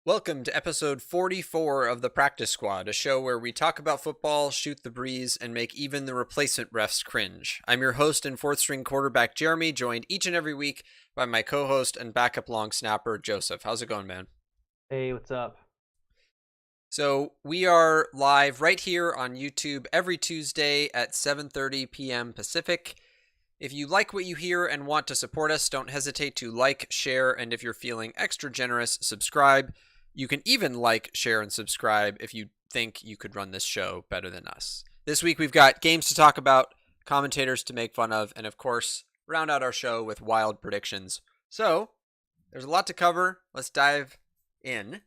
Welcome to episode 44 of the Practice Squad, a show where we talk about football, shoot the breeze, and make even the replacement refs cringe. I'm your host and fourth string quarterback, Jeremy, joined each and every week by my co host and backup long snapper, Joseph. How's it going, man? Hey, what's up? So, we are live right here on YouTube every Tuesday at 7:30 p.m. Pacific. If you like what you hear and want to support us, don't hesitate to like, share, and if you're feeling extra generous, subscribe. You can even like, share, and subscribe if you think you could run this show better than us. This week we've got games to talk about, commentators to make fun of, and of course, round out our show with wild predictions. So, there's a lot to cover. Let's dive in.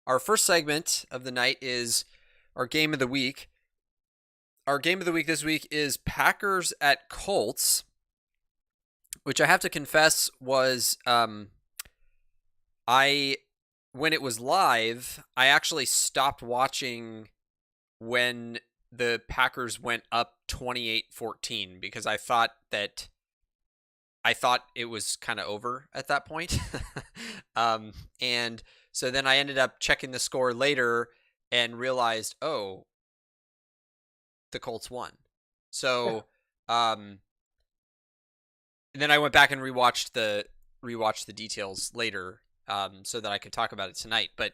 Our first segment of the night is our game of the week. Our game of the week this week is Packers at Colts, which I have to confess was I when it was live, I actually stopped watching when the Packers went up 28-14 because I thought it was kind of over at that point. And so then I ended up checking the score later and realized, oh, the Colts won. So um then I went back and rewatched the details later, so that I could talk about it tonight. But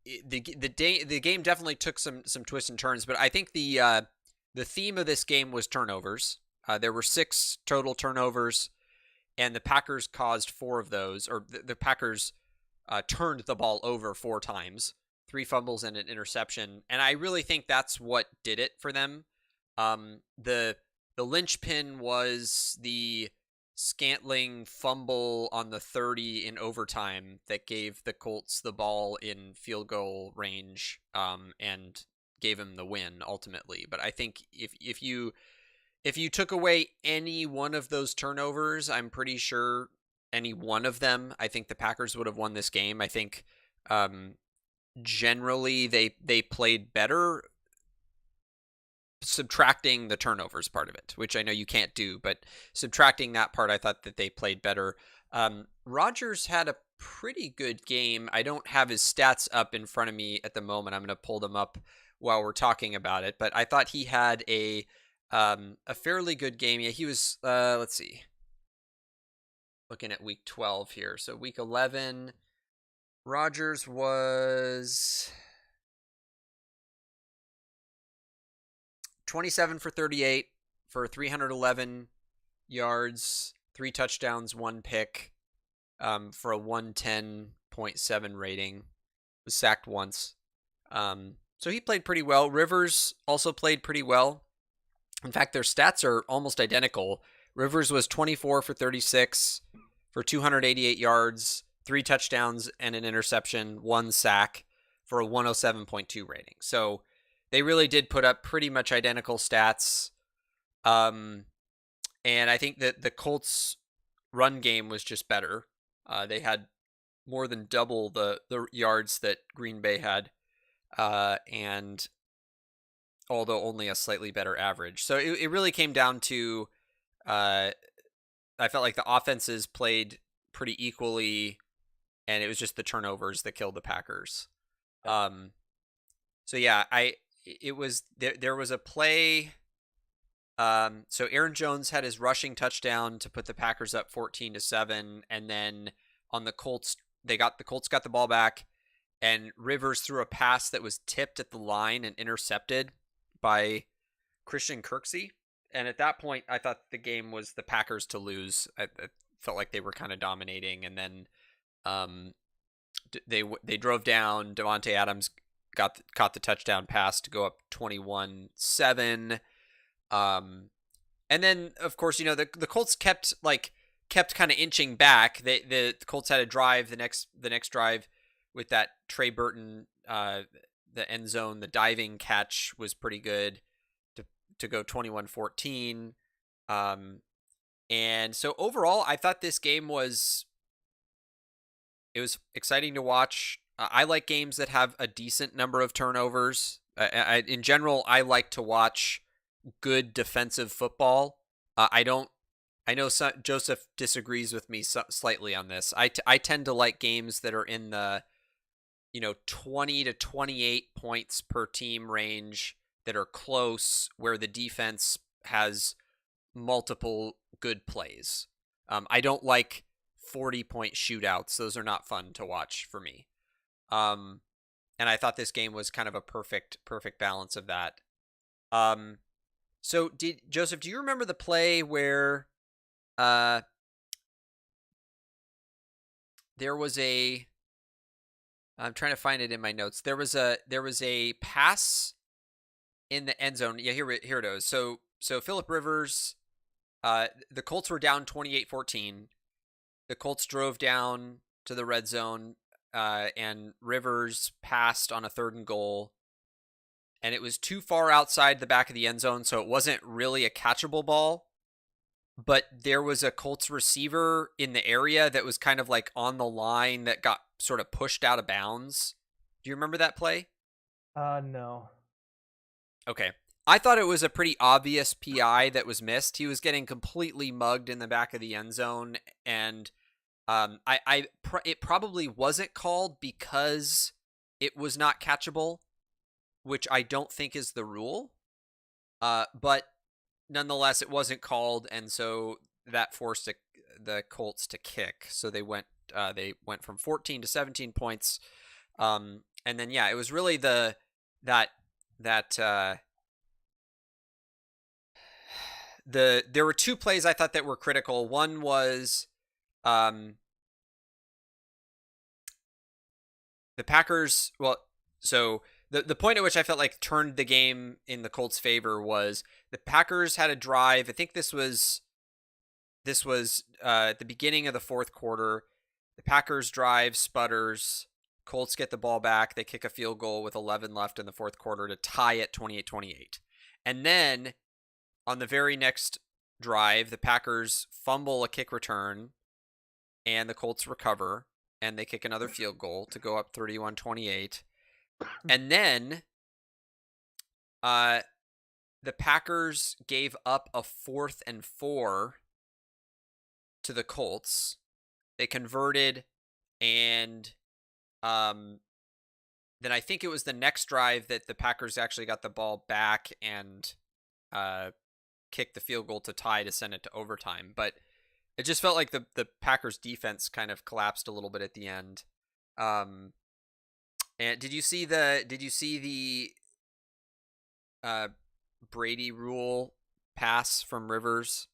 the game definitely took some twists and turns. But I think the theme of this game was turnovers. There were 6 total turnovers, and the Packers caused 4 of those, or the Packers turned the ball over 4 times, 3 fumbles and an interception. And I really think that's what did it for them. The linchpin was the Scantling fumble on the 30 in overtime that gave the Colts the ball in field goal range, and gave him the win ultimately. But I think if you took away any one of those turnovers, I'm pretty sure any one of them, I think the Packers would have won this game. I think generally they played better, subtracting the turnovers part of it, which I know you can't do, but subtracting that part, I thought that they played better. Rodgers had a pretty good game. I don't have his stats up in front of me at the moment. I'm going to pull them up while we're talking about it, but I thought he had a fairly good game. Yeah, he was. Let's see, looking at week 12 here. So week 11, Rodgers was 27 for 38 for 311 yards, 3 touchdowns, 1 pick, for a 110.7 rating. Was sacked once. So he played pretty well. Rivers also played pretty well. In fact, their stats are almost identical. Rivers was 24 for 36 for 288 yards, 3 touchdowns and an interception, 1 sack for a 107.2 rating. So they really did put up pretty much identical stats. And I think that the Colts run game was just better. They had more than double the yards that Green Bay had, and although only a slightly better average. So it really came down to, I felt like the offenses played pretty equally, and it was just the turnovers that killed the Packers. So yeah, it was there was a play. So Aaron Jones had his rushing touchdown to put the Packers up 14-7, and then on the Colts, the Colts got the ball back, and Rivers threw a pass that was tipped at the line and intercepted by Christian Kirksey. And at that point, I thought the game was the Packers to lose. I felt like they were kind of dominating, and then they drove down. Davante Adams caught the touchdown pass to go up 21-7. And then of course, the Colts kept kind of inching back. The Colts had a drive, the next drive with that Trey Burton, the end zone, the diving catch was pretty good to go 21-14. And so overall, I thought this game was exciting to watch. I like games that have a decent number of turnovers. In general, I like to watch good defensive football. I don't. I know Joseph disagrees with me slightly on this. I tend to like games that are in the 20 to 28 points per team range that are close, where the defense has multiple good plays. I don't like 40-point shootouts. Those are not fun to watch for me. And I thought this game was kind of a perfect balance of that. So Joseph, do you remember the play where there was I'm trying to find it in my notes. There was a pass in the end zone. Yeah, here it is. So Philip Rivers, the Colts were down 28-14. The Colts drove down to the red zone, and Rivers passed on a 3rd and goal, and it was too far outside the back of the end zone, so it wasn't really a catchable ball. But there was a Colts receiver in the area that was kind of like on the line that got sort of pushed out of bounds. Do you remember that play? No. Okay. I thought it was a pretty obvious PI that was missed. He was getting completely mugged in the back of the end zone, and it probably wasn't called because it was not catchable, which I don't think is the rule. But nonetheless, it wasn't called, and so that forced the Colts to kick. So they went from 14 to 17 points, and then it was really there were 2 plays I thought that were critical. One was the Packers. Well, so the point at which I felt like turned the game in the Colts' favor was the Packers had a drive. I think this was at the beginning of the 4th quarter. The Packers drive sputters. Colts get the ball back. They kick a field goal with 11 left in the 4th quarter to tie it 28-28. And then on the very next drive, the Packers fumble a kick return, and the Colts recover, and they kick another field goal to go up 31-28. And then the Packers gave up a 4th and 4 to the Colts. They converted, and then I think it was the next drive that the Packers actually got the ball back and kicked the field goal to tie to send it to overtime. But it just felt like the Packers defense kind of collapsed a little bit at the end. And did you see the Brady rule pass from Rivers?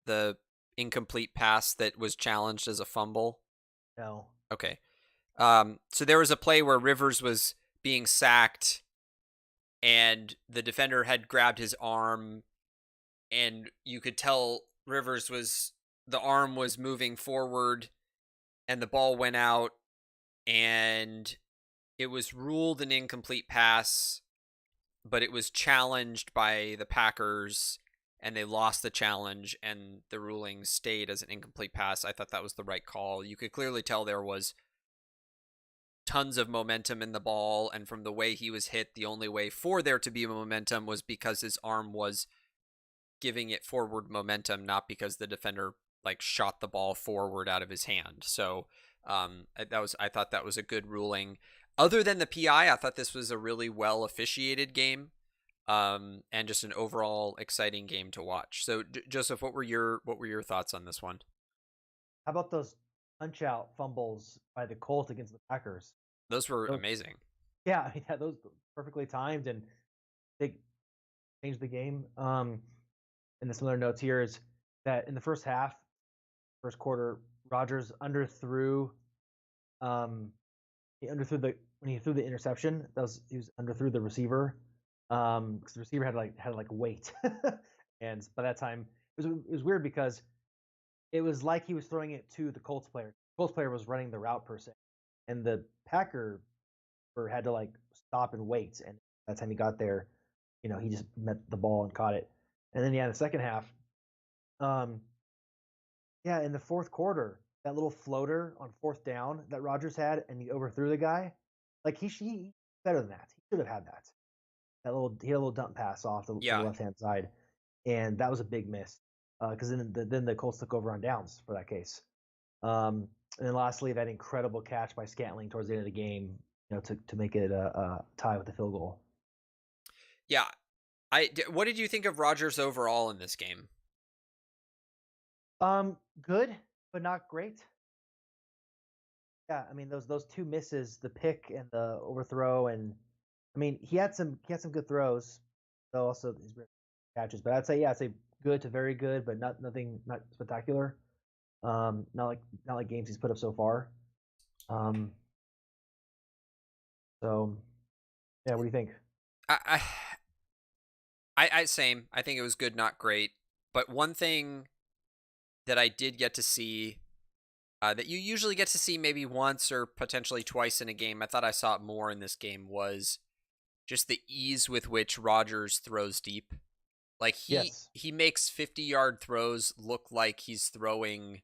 The incomplete pass that was challenged as a fumble? No. Okay. So there was a play where Rivers was being sacked, and the defender had grabbed his arm, and you could tell the arm was moving forward, and the ball went out, and it was ruled an incomplete pass, but it was challenged by the Packers, and they lost the challenge, and the ruling stayed as an incomplete pass. I thought that was the right call. You could clearly tell there was tons of momentum in the ball, and from the way he was hit, the only way for there to be momentum was because his arm was giving it forward momentum, not because the defender like shot the ball forward out of his hand. So I thought that was a good ruling. Other than the PI, I thought this was a really well officiated game, and just an overall exciting game to watch. So Joseph, what were your thoughts on this one? How about those punch out fumbles by the Colts against the Packers? Those were Those, amazing. yeah, I mean, those perfectly timed, and they changed the game. And the similar notes here is that in the first half, first quarter, Rodgers underthrew. He underthrew when he threw the interception. He was underthrew the receiver. Because the receiver had like weight, and by that time it was weird because it was like he was throwing it to the Colts player. The Colts player was running the route per se, and the Packer had to like stop and wait. And by the time he got there, he just met the ball and caught it. And then in the second half, in the 4th quarter, that little floater on 4th down that Rodgers had, and he overthrew the guy. Like he better than that. He should have had that. He had a little dump pass off the left hand side, and that was a big miss. Because then the Colts took over on downs for that case. And then lastly, that incredible catch by Scantling towards the end of the game to make it a tie with the field goal. Yeah. What did you think of Rodgers overall in this game? Good, but not great. Yeah, I mean those two misses, the pick and the overthrow, and I mean he had some good throws, though also his catches. But I'd say good to very good, but not spectacular. Not like games he's put up so far. Um, so yeah, what do you think? I, I same. I think it was good, not great. But one thing that I did get to see, that you usually get to see maybe once or potentially twice in a game, I thought I saw it more in this game, was just the ease with which Rodgers throws deep. Like Yes. he makes 50-yard throws look like he's throwing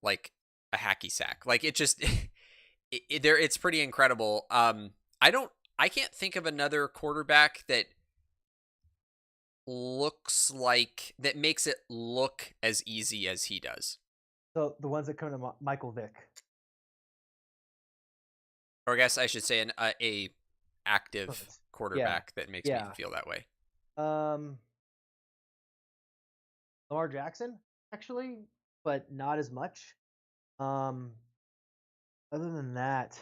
like a hacky sack. Like it just it's pretty incredible. I can't think of another quarterback that makes it look as easy as he does. So the ones that come to Michael Vick. Or I guess I should say a active Perfect. Yeah. quarterback that makes me Yeah. feel that way. Um, Lamar Jackson actually, but not as much. Um, Other than that,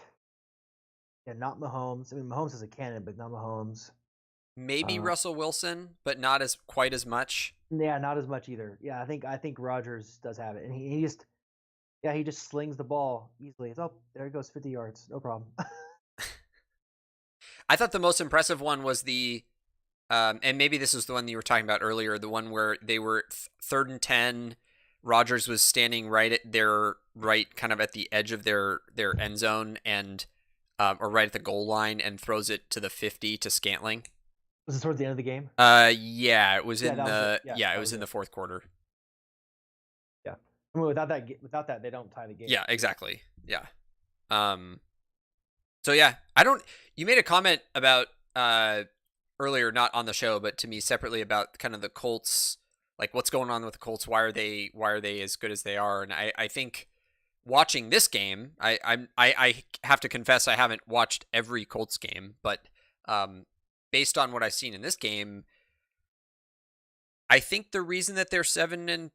yeah, not Mahomes. I mean, Mahomes is a cannon, but not Mahomes. Maybe Uh, Russell Wilson, but not as quite as much. yeah, not as much either. Yeah, I think Rogers does have it, and he just slings the ball easily. It's there he goes, 50 yards, no problem. I thought the most impressive one was and maybe this was the one you were talking about earlier, the one where they were 3rd and 10. Rodgers was standing kind of at the edge of their end zone and or right at the goal line, and throws it to the 50 to Scantling. Was it towards the end of the game? Yeah, it was Yeah, in that was it. the Yeah, yeah, it that was was in the it. fourth quarter. Yeah, I mean, without that, they don't tie the game. Yeah, exactly. Yeah. So yeah, I don't. You made a comment about earlier, not on the show, but to me separately, about kind of the Colts, like what's going on with the Colts. Why are they as good as they are? And I think watching this game, I have to confess I haven't watched every Colts game, but based on what I've seen in this game, I think the reason that they're 7-3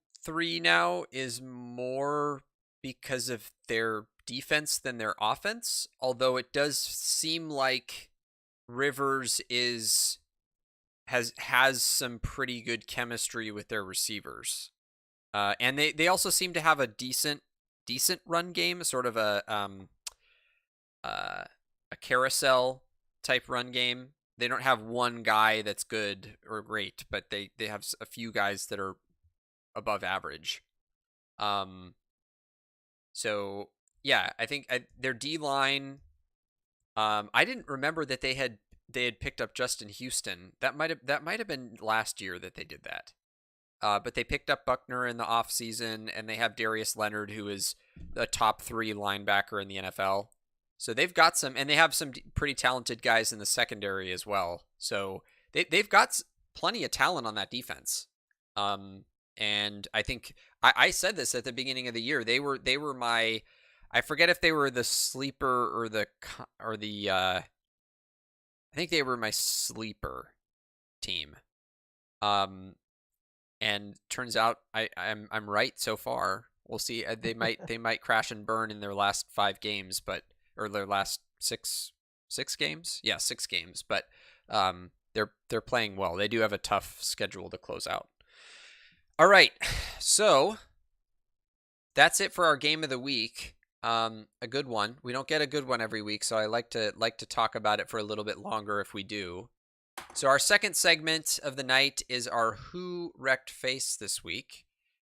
now is more because of their defense than their offense. Although it does seem like Rivers has some pretty good chemistry with their receivers, and they also seem to have a decent run game, sort of a carousel type run game. They don't have one guy that's good or great, but they have a few guys that are above average. So yeah, I think their D line. I didn't remember that they had picked up Justin Houston. That might have been last year that they did that. But they picked up Buckner in the offseason, and they have Darius Leonard, who is the top 3 linebacker in the NFL. So they've got some, and they have some pretty talented guys in the secondary as well. So they've got plenty of talent on that defense. And I think I said this at the beginning of the year. They were my, I forget if they were the sleeper or the I think they were my sleeper team. And turns out I'm right so far. We'll see. They might crash and burn in their last 5 games, or their last six games. Yeah, 6 games. But they're playing well. They do have a tough schedule to close out. All right, so that's it for our game of the week. A good one. We don't get a good one every week, so I like to talk about it for a little bit longer if we do. So our second segment of the night is our Who Wrecked Face this week,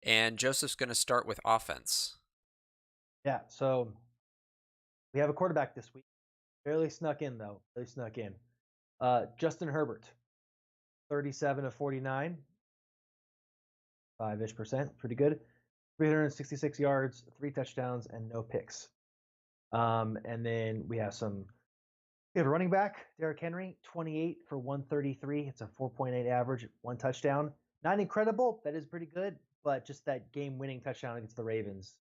and Joseph's going to start with offense. Yeah, so we have a quarterback this week. Barely snuck in though. Justin Herbert, 37 of 49, 5-ish%, pretty good. 366 yards, 3 touchdowns, and no picks. And then we have a running back, Derrick Henry, 28 for 133. It's a 4.8 average, 1 touchdown. Not incredible. That is pretty good, but just that game-winning touchdown against the Ravens,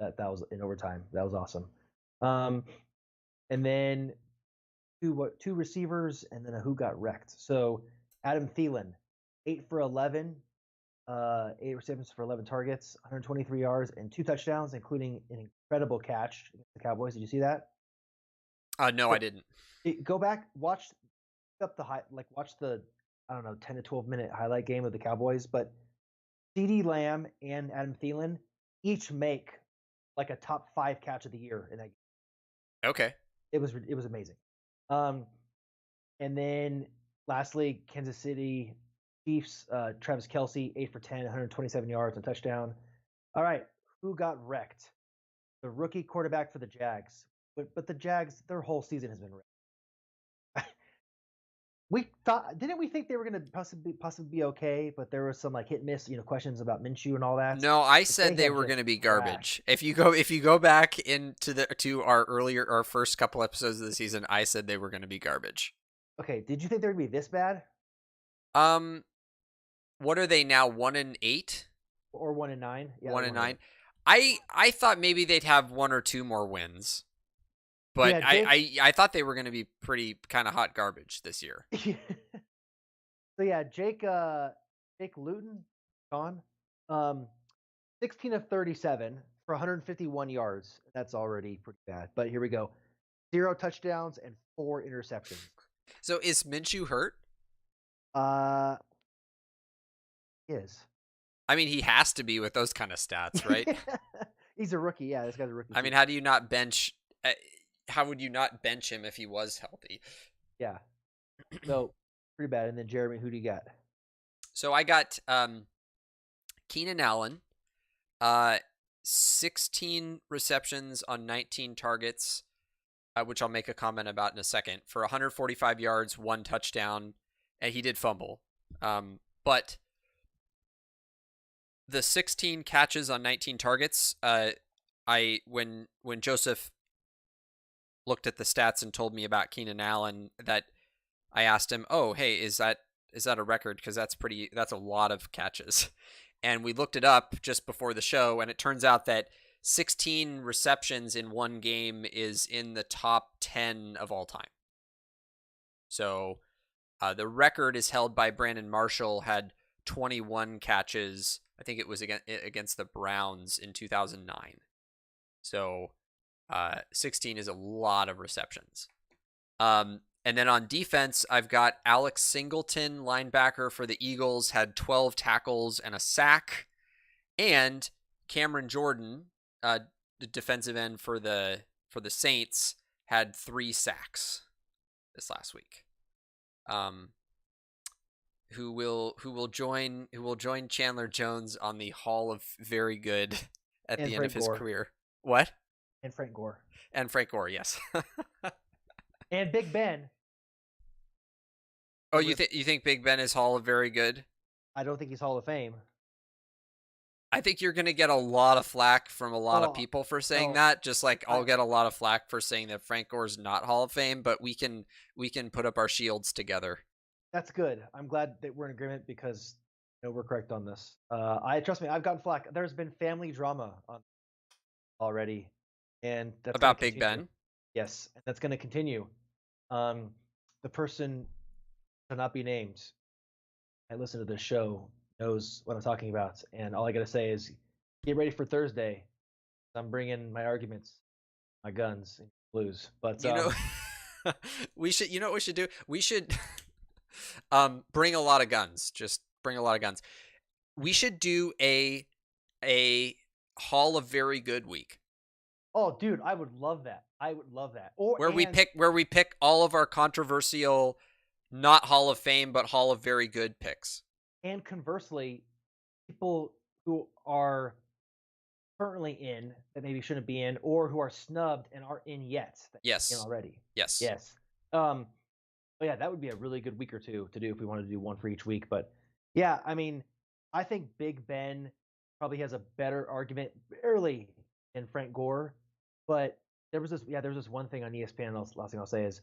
that was in overtime. That was awesome. and then two receivers, and then a who got wrecked. So Adam Thielen, 8 for 11, 8 receptions for 11 targets, 123 yards, and 2 touchdowns, including an incredible catch against the Cowboys. Did you see that? No, I didn't. Go back, watch watch the, I don't know, 10 to 12 minute highlight game of the Cowboys. But CeeDee Lamb and Adam Thielen each make like a top 5 catch of the year in that game. Okay. It was amazing. And then lastly, Kansas City Chiefs, Travis Kelce, 8 for 10, 127 yards, and a touchdown. All right, who got wrecked? The rookie quarterback for the Jags. But the Jags, their whole season has been wrecked. Didn't we think they were going to possibly be okay? But there was some like hit and miss, questions about Minshew and all that. No, I But said they had were just going to be crashed. garbage. If you go back to our first couple episodes of the season, I said they were going to be garbage. Okay, did you think they were going to be this bad? What are they now? 1-8 Or 1-9? Yeah, 1-9. I thought maybe they'd have 1 or 2 more wins, but Yeah, Jake, I thought they were going to be pretty kind of hot garbage this year. So yeah, Jake Luton, gone. 16 of 37 for 151 yards. That's already pretty bad. But here we go. 0 touchdowns and 4 interceptions. So is Minshew hurt? Is. I mean, he has to be with those kind of stats, right? He's a rookie. Yeah, this guy's a rookie. I mean, how do you not bench? How would you not bench him if he was healthy? Yeah. So pretty bad. And then Jeremy, who do you got? So I got Keenan Allen, 16 receptions on 19 targets, which I'll make a comment about in a second, for 145 yards, 1 touchdown, and he did fumble. But the 16 catches on 19 targets, when Joseph looked at the stats and told me about Keenan Allen, that I asked him, "Oh, hey, is that a record? Because that's a lot of catches." And we looked it up just before the show, and it turns out that 16 receptions in one game is in the top 10 of all time. So the record is held by Brandon Marshall, had 21 catches. I think it was against the Browns in 2009. So 16 is a lot of receptions. And then on defense, I've got Alex Singleton, linebacker for the Eagles, had 12 tackles and a sack. And Cameron Jordan, the defensive end for the Saints, had 3 sacks this last week. Who will join Chandler Jones on the Hall of Very Good at the end of his career. What? And Frank Gore. And Frank Gore, yes. And Big Ben. Oh, you think Big Ben is Hall of Very Good? I don't think he's Hall of Fame. I think you're going to get a lot of flack from a lot of people for saying that, just like I'll get a lot of flack for saying that Frank Gore's not Hall of Fame, but we can put up our shields together. That's good. I'm glad that we're in agreement because we're correct on this. Trust me, I've gotten flack. There's been family drama on already, and that's about Big Ben. Yes, and that's going to continue. The person shall not be named. I listen to this show, knows what I'm talking about, and all I gotta say is, get ready for Thursday. I'm bringing my arguments, my guns, and blues. But we should. You know what we should do? We should bring a lot of guns. Just bring a lot of guns. We should do a Hall of Very Good week. Oh, dude, I would love that. Or where we pick all of our controversial, not Hall of Fame, but Hall of Very Good picks. And conversely, people who are currently in that maybe shouldn't be in, or who are snubbed and aren't in yet. Yes. Already. Yes. But yeah, that would be a really good week or two to do if we wanted to do one for each week. But yeah, I mean, I think Big Ben probably has a better argument barely than Frank Gore. But there was this one thing on ESPN. Last thing I'll say is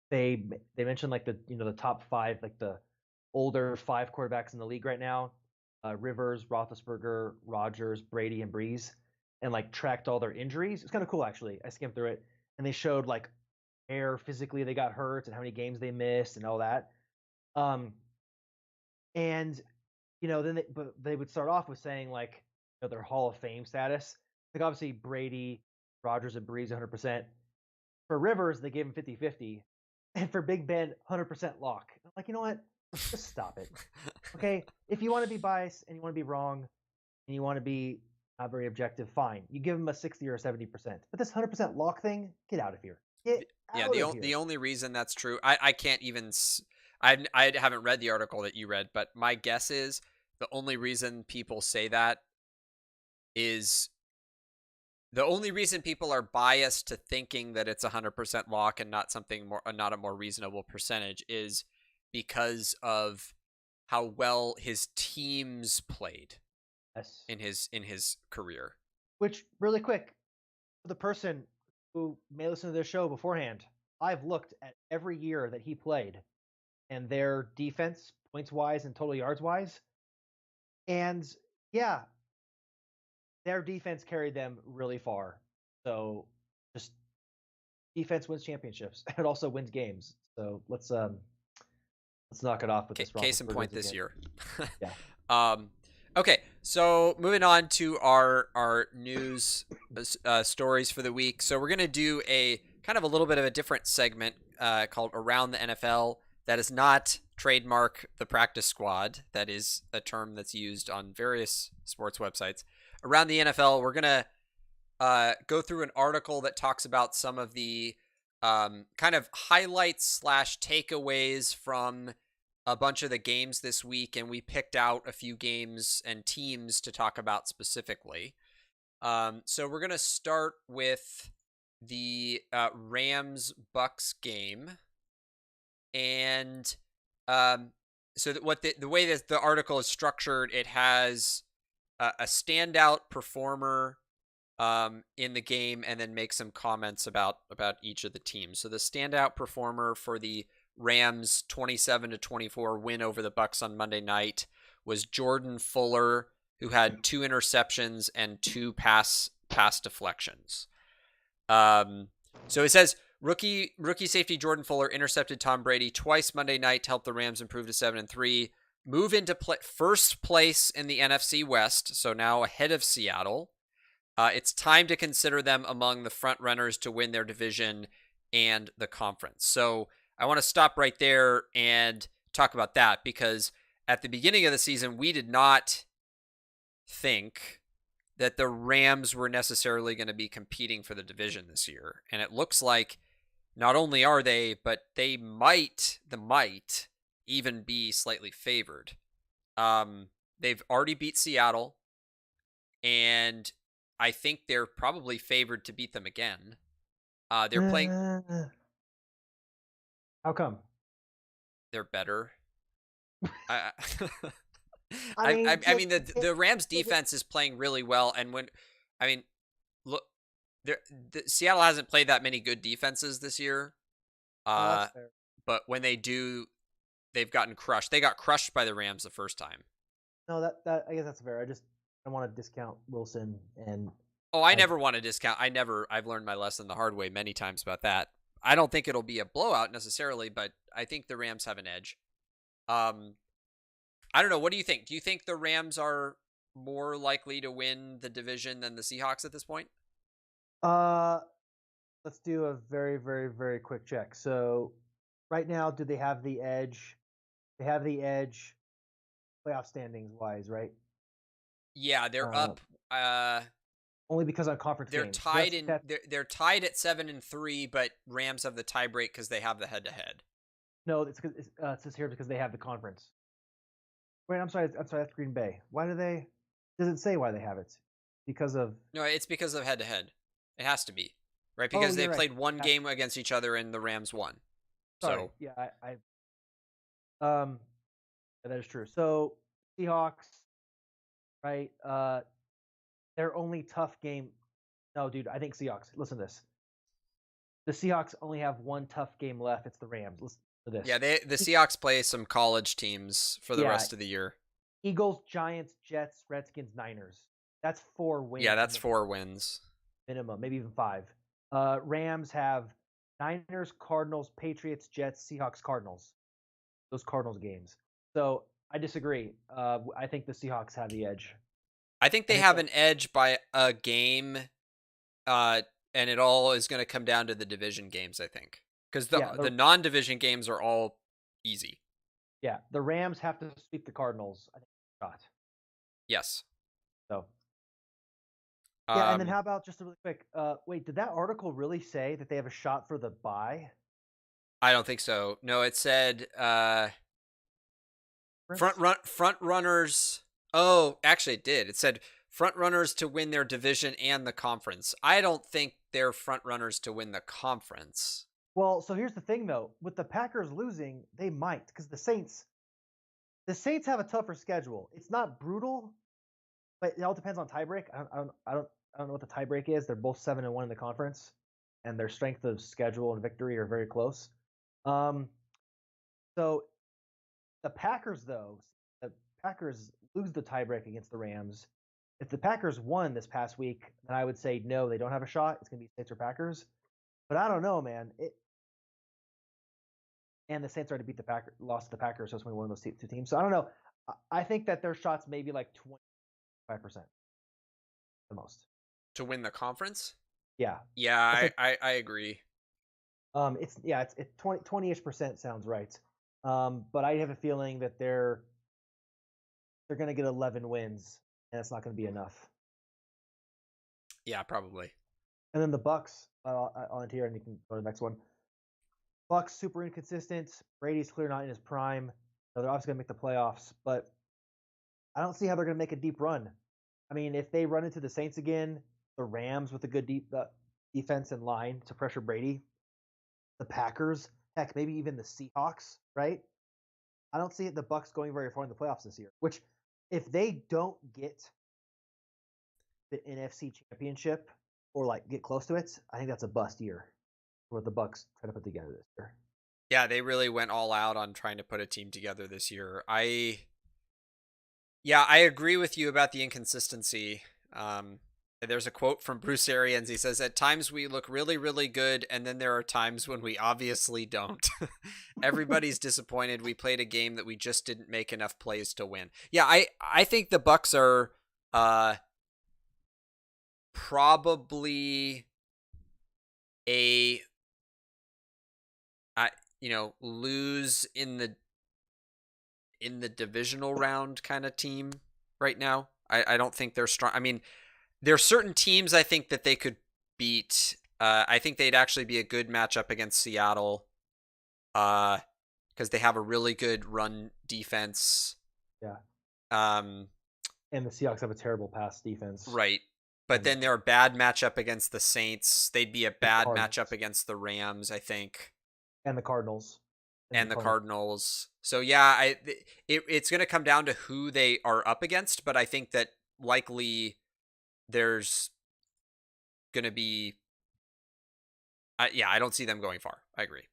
they mentioned like the top 5, like the older 5 quarterbacks in the league right now, Rivers, Roethlisberger, Rodgers, Brady, and Breeze, and like tracked all their injuries. It's kind of cool actually. I skimmed through it, and they showed like where physically they got hurt and how many games they missed and all that. Um, and then they would start off with saying like their Hall of Fame status. Like obviously Brady, Rodgers, and Breeze 100%. For Rivers, they gave him 50-50. And for Big Ben, 100% lock. I'm like, you know what? Just stop it. Okay, if you want to be biased and you want to be wrong and you want to be not very objective, fine. You give him a 60 or 70%. But this 100% lock thing, get out of here. Get Yeah, out of here. the only reason that's true, I can't even I haven't read the article that you read, but my guess is the only reason people say that is the only reason people are biased to thinking that it's 100% lock and not something more, not a more reasonable percentage, is because of how well his teams played Yes. in his career. Which, really quick, for the person who may listen to this show beforehand, I've looked at every year that he played and their defense, points wise and total yards wise. And yeah, their defense carried them really far. So just defense wins championships. It also wins games. So let's knock it off with this. Case in point this year. Yeah. Okay, so moving on to our news stories for the week. So we're gonna do a kind of a little bit of a different segment called Around the NFL. That is not trademark the practice squad. That is a term that's used on various sports websites. Around the NFL, we're going to go through an article that talks about some of the kind of highlights / takeaways from a bunch of the games this week, and we picked out a few games and teams to talk about specifically. So we're going to start with the Rams-Bucks game. And so the way that the article is structured, it has a standout performer in the game, and then make some comments about each of the teams. So the standout performer for the Rams 27-24 win over the Bucks on Monday night was Jordan Fuller, who had 2 interceptions and 2 pass deflections. So it says rookie safety Jordan Fuller intercepted Tom Brady twice Monday night to help the Rams improve to 7-3, move into first place in the NFC West, so now ahead of Seattle. It's time to consider them among the front runners to win their division and the conference. So I want to stop right there and talk about that, because at the beginning of the season, we did not think that the Rams were necessarily going to be competing for the division this year. And it looks like not only are they, but they might even be slightly favored. They've already beat Seattle, and I think they're probably favored to beat them again. They're playing. How come? They're better. I I mean, the Rams defense is playing really well, and look, Seattle hasn't played that many good defenses this year. But when they do, they've gotten crushed. They got crushed by the Rams the first time. No, that I guess that's fair. I don't want to discount Wilson and. Oh, I never want to discount. I've learned my lesson the hard way many times about that. I don't think it'll be a blowout necessarily, but I think the Rams have an edge. I don't know. What do you think? Do you think the Rams are more likely to win the division than the Seahawks at this point? Let's do a very, very, very quick check. So right now, do they have the edge? They have the edge playoff standings wise, right? Yeah, they're up. Only because on conference they're games. tied they're tied at 7-3, but Rams have the tiebreak because they have the head-to-head. No, it's says here because they have the conference. Wait, I'm sorry, that's Green Bay. Why do they? Does it say why they have it? Because of No, it's because of head-to-head. It has to be, right? Because they played one game against each other and the Rams won. Sorry. So yeah, that is true. So Seahawks, right? Their only tough game. No, dude, I think Seahawks. Listen to this. The Seahawks only have one tough game left. It's the Rams. Listen to this. Yeah, the Seahawks play some college teams for the rest of the year. Eagles, Giants, Jets, Redskins, Niners. That's 4 wins. Yeah, that's 4 wins. Minimum, maybe even 5. Rams have Niners, Cardinals, Patriots, Jets, Seahawks, Cardinals. Those Cardinals games. So I disagree. I think the Seahawks have the edge. I think I they think have that an edge by a game, and it all is going to come down to the division games, I think. Because yeah, the non-division games are all easy. the Rams have to sweep the Cardinals. I think shot. Yes. So yeah, and then Um, how about just a really quick? Wait, did that article really say that they have a shot for the bye? I don't think so. No, it said Conference? front runners. Oh, actually, it did. It said front runners to win their division and the conference. I don't think they're front runners to win the conference. Well, so here's the thing though. With the Packers losing, they might because the Saints have a tougher schedule. It's not brutal, but it all depends on tiebreak. I don't know what the tiebreak is. They're both 7-1 in the conference, and their strength of schedule and victory are very close. Um, so the Packers, though, the Packers lose the tiebreak against the Rams. If the Packers won this past week, then I would say no, they don't have a shot. It's going to be Saints or Packers. But I don't know, man. And the Saints already lost to the Packers, so it's going to be one of those two teams. So I don't know. I think that their shots maybe like 25% the most. To win the conference? Yeah. Yeah, I agree. It's 20-ish% sounds right. But I have a feeling that they're going to get 11 wins, and it's not going to be enough. Yeah, probably. And then the Bucks on here, and you can go to the next one. Bucks super inconsistent. Brady's clearly not in his prime. So they're obviously going to make the playoffs, but I don't see how they're going to make a deep run. I mean, if they run into the Saints again, the Rams with a good defense and line to pressure Brady, the Packers, heck, maybe even the Seahawks, right? I don't see the Bucks going very far in the playoffs this year. Which, if they don't get the NFC Championship or like get close to it, I think that's a bust year for what the Bucks try to put together this year. Yeah, they really went all out on trying to put a team together this year. I agree with you about the inconsistency. There's a quote from Bruce Arians. He says, "At times we look really, really good, and then there are times when we obviously don't. Everybody's disappointed. We played a game that we just didn't make enough plays to win." Yeah, I think the Bucks are probably a lose in the divisional round kind of team right now. I don't think they're strong. I mean, there are certain teams I think that they could beat. I think they'd actually be a good matchup against Seattle because they have a really good run defense. Yeah. Um, And the Seahawks have a terrible pass defense. right. But then they're a bad matchup against the Saints. They'd be a bad matchup against the Rams, I think. And the Cardinals. And the Cardinals. So yeah, it's going to come down to who they are up against, but I think that likely there's going to be I don't see them going far. I agree.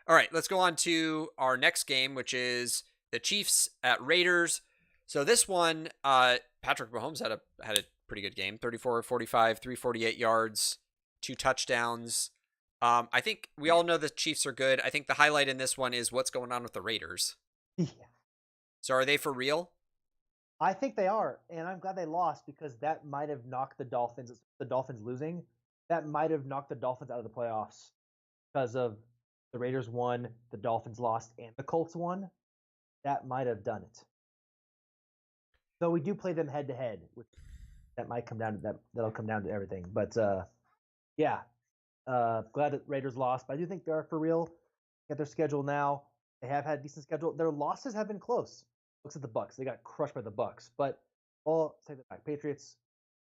All right, let's go on to our next game, which is the Chiefs at Raiders. So this one, Patrick Mahomes had a pretty good game. 34-45, 348 yards, 2 touchdowns. I think we all know the Chiefs are good. I think the highlight in this one is what's going on with the Raiders. Yeah. So are they for real? I think they are, and I'm glad they lost because that might have knocked the Dolphins. The Dolphins losing, that might have knocked the Dolphins out of the playoffs because of the Raiders won, the Dolphins lost, and the Colts won. That might have done it. So we do play them head to head, which that might come down to that. That'll come down to everything. But yeah, glad that Raiders lost, but I do think they are for real. Get their schedule now. They have had a decent schedule. Their losses have been close. Looks at the Bucks. They got crushed by the Bucks, but I'll take that back. Patriots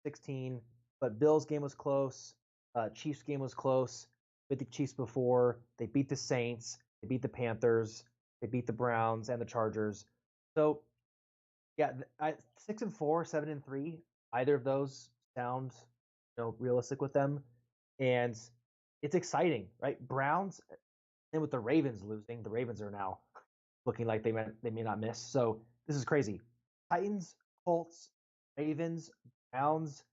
16, but Bills game was close. Chiefs game was close. Beat the Chiefs before. They beat the Saints. They beat the Panthers. They beat the Browns and the Chargers. So yeah, 6-4, 7-3. Either of those sound realistic with them, and it's exciting, right? Browns, and with the Ravens losing, the Ravens are now looking like they may not miss. So this is crazy. Titans, Colts, Ravens, Browns,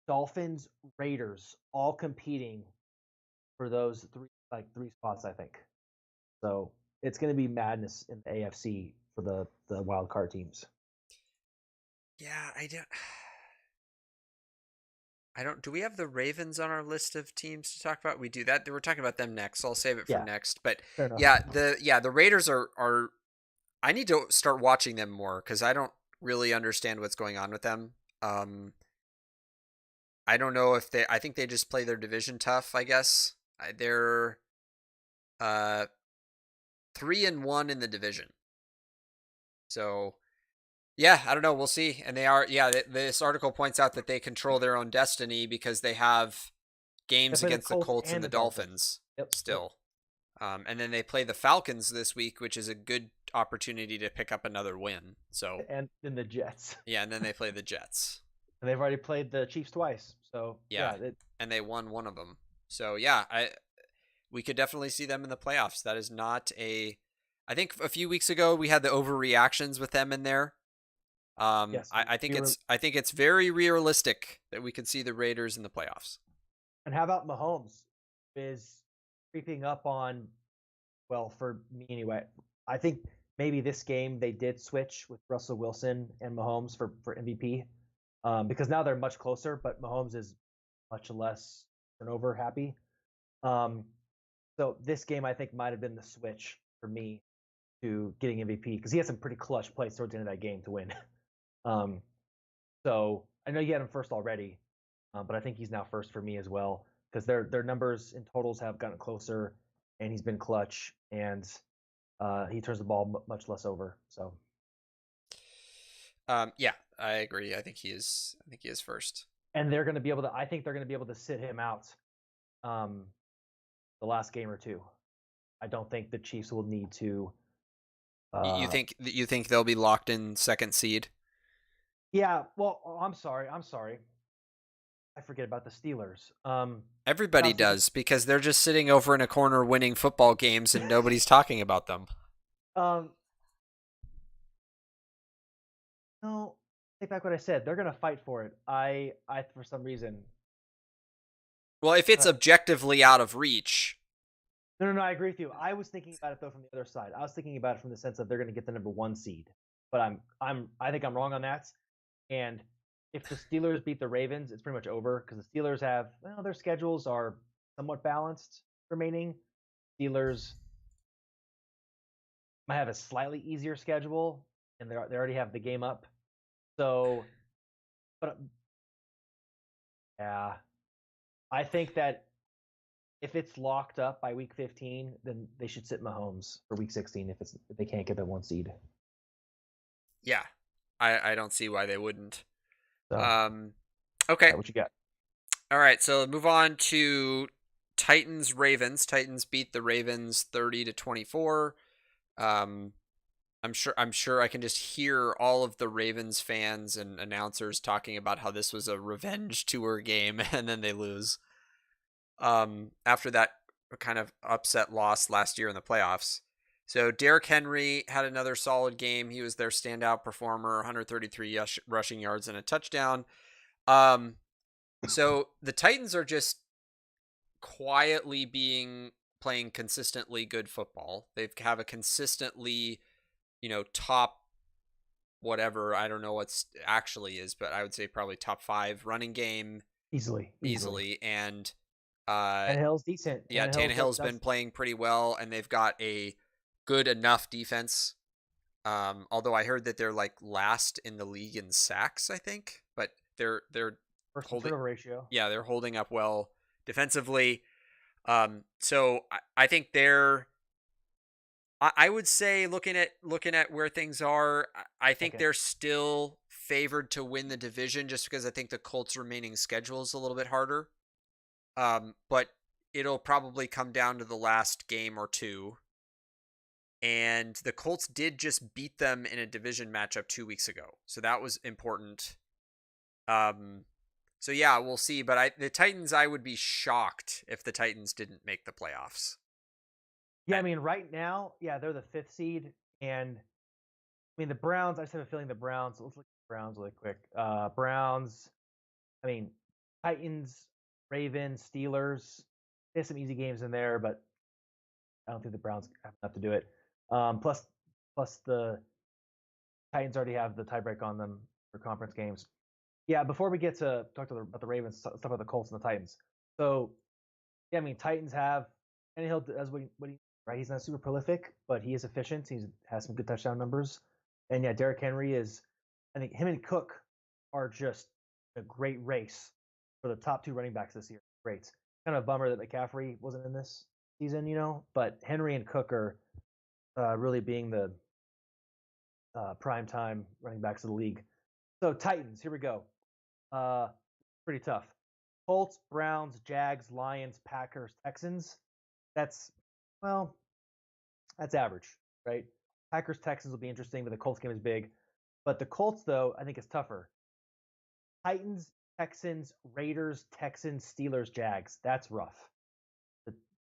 Dolphins, Raiders, all competing for those three spots, I think. So it's going to be madness in the AFC for the wild card teams. Yeah, I don't. Do we have the Ravens on our list of teams to talk about? We do that. We're talking about them next, so I'll save it for Yeah, next. But fair enough. the Raiders are. I need to start watching them more because I don't really understand what's going on with them. I don't know if they. I think they just play their division tough. I guess they're 3-1 in the division. So yeah, I don't know. We'll see. And they are. Yeah, this article points out that they control their own destiny because they have They games play the against the Colts Colts and and the the Dolphins. Dolphins Yep. still. And then they play the Falcons this week, which is a good opportunity to pick up another win. So And then the Jets. yeah, and then they play the Jets. And they've already played the Chiefs twice. So Yeah, and they won one of them. So yeah, we could definitely see them in the playoffs. That is not a. I think a few weeks ago we had the overreactions with them in there. yes. I think it's very realistic that we could see the Raiders in the playoffs. And how about Mahomes is creeping up on? Well, for me anyway, I think maybe this game they did switch with Russell Wilson and Mahomes for MVP because now they're much closer, but Mahomes is much less turnover happy. Um, so this game I think might have been the switch for me to getting MVP because he had some pretty clutch plays towards the end of that game to win. Um, so I know you had him first already, but I think he's now first for me as well because their numbers in totals have gotten closer, and he's been clutch, and he turns the ball much less over. So Yeah, I agree. I think he is. I think he is first. and they're going to be able to. I think they're going to be able to sit him out um, the last game or two. I don't think the Chiefs will need to. Uh, You think they'll be locked in second seed? yeah. Well, I'm sorry. I'm sorry. I forget about the Steelers. Everybody does because they're just sitting over in a corner winning football games and nobody's talking about them. Um, no, take back what I said. They're gonna fight for it. I for some reason. Well, if it's Uh, objectively out of reach, no. I agree with you. I was thinking about it though from the other side. I was thinking about it from the sense of they're gonna get the number 1 seed, but I think I'm wrong on that. And if the Steelers beat the Ravens, it's pretty much over because the Steelers have their schedules are somewhat balanced remaining. Steelers might have a slightly easier schedule, and they already have the game up. So, but yeah, I think that if it's locked up by week 15, then they should sit Mahomes for week 16 if they can't get the 1 seed. yeah, I don't see why they wouldn't. So, Okay, what you got? all right. So move on to Titans Ravens. Titans beat the Ravens 30-24. Um, I'm sure I can just hear all of the Ravens fans and announcers talking about how this was a revenge tour game and then they lose. After that kind of upset loss last year in the playoffs. So Derrick Henry had another solid game. He was their standout performer, 133 rushing yards and a touchdown. So the Titans are just quietly playing consistently good football. They have a consistently, top whatever, I don't know what's actually is, but I would say probably top 5 running game Easily. and Tannehill's decent. yeah, Tannehill's been That's playing pretty well, and they've got a good enough defense. Although I heard that they're like last in the league in sacks, I think, but they're first holding, turnover ratio. yeah, they're holding up well defensively. So I think they're. I would say looking at where things are, I think Okay. they're still favored to win the division just because I think the Colts' remaining schedule is a little bit harder. But it'll probably come down to the last game or two. And the Colts did just beat them in a division matchup 2 weeks ago, so that was important. Um, so yeah, we'll see. But the Titans, I would be shocked if the Titans didn't make the playoffs. Yeah, I mean, right now, yeah, they're the 5th seed, and I mean the Browns. I just have a feeling the Browns. Let's look at the Browns really quick. Browns. I mean, Titans, Ravens, Steelers. There's some easy games in there, but I don't think the Browns have enough to do it. Plus the Titans already have the tiebreak on them for conference games. Yeah, before we get to talk about the Ravens, stuff about the Colts and the Titans. So, yeah, I mean, Titans have Tannehill does what he right. He's not super prolific, but he is efficient. He has some good touchdown numbers, and yeah, Derrick Henry is. I think him and Cook are just a great race for the top 2 running backs this year. Great. Kind of a bummer that McCaffrey wasn't in this season, but Henry and Cook are really being the prime time running backs of the league. So Titans, here we go. Pretty tough. Colts, Browns, Jags, Lions, Packers, Texans. That's average, right? Packers, Texans will be interesting, but the Colts game is big. But the Colts, though, I think is tougher. Titans, Texans, Raiders, Texans, Steelers, Jags. That's rough.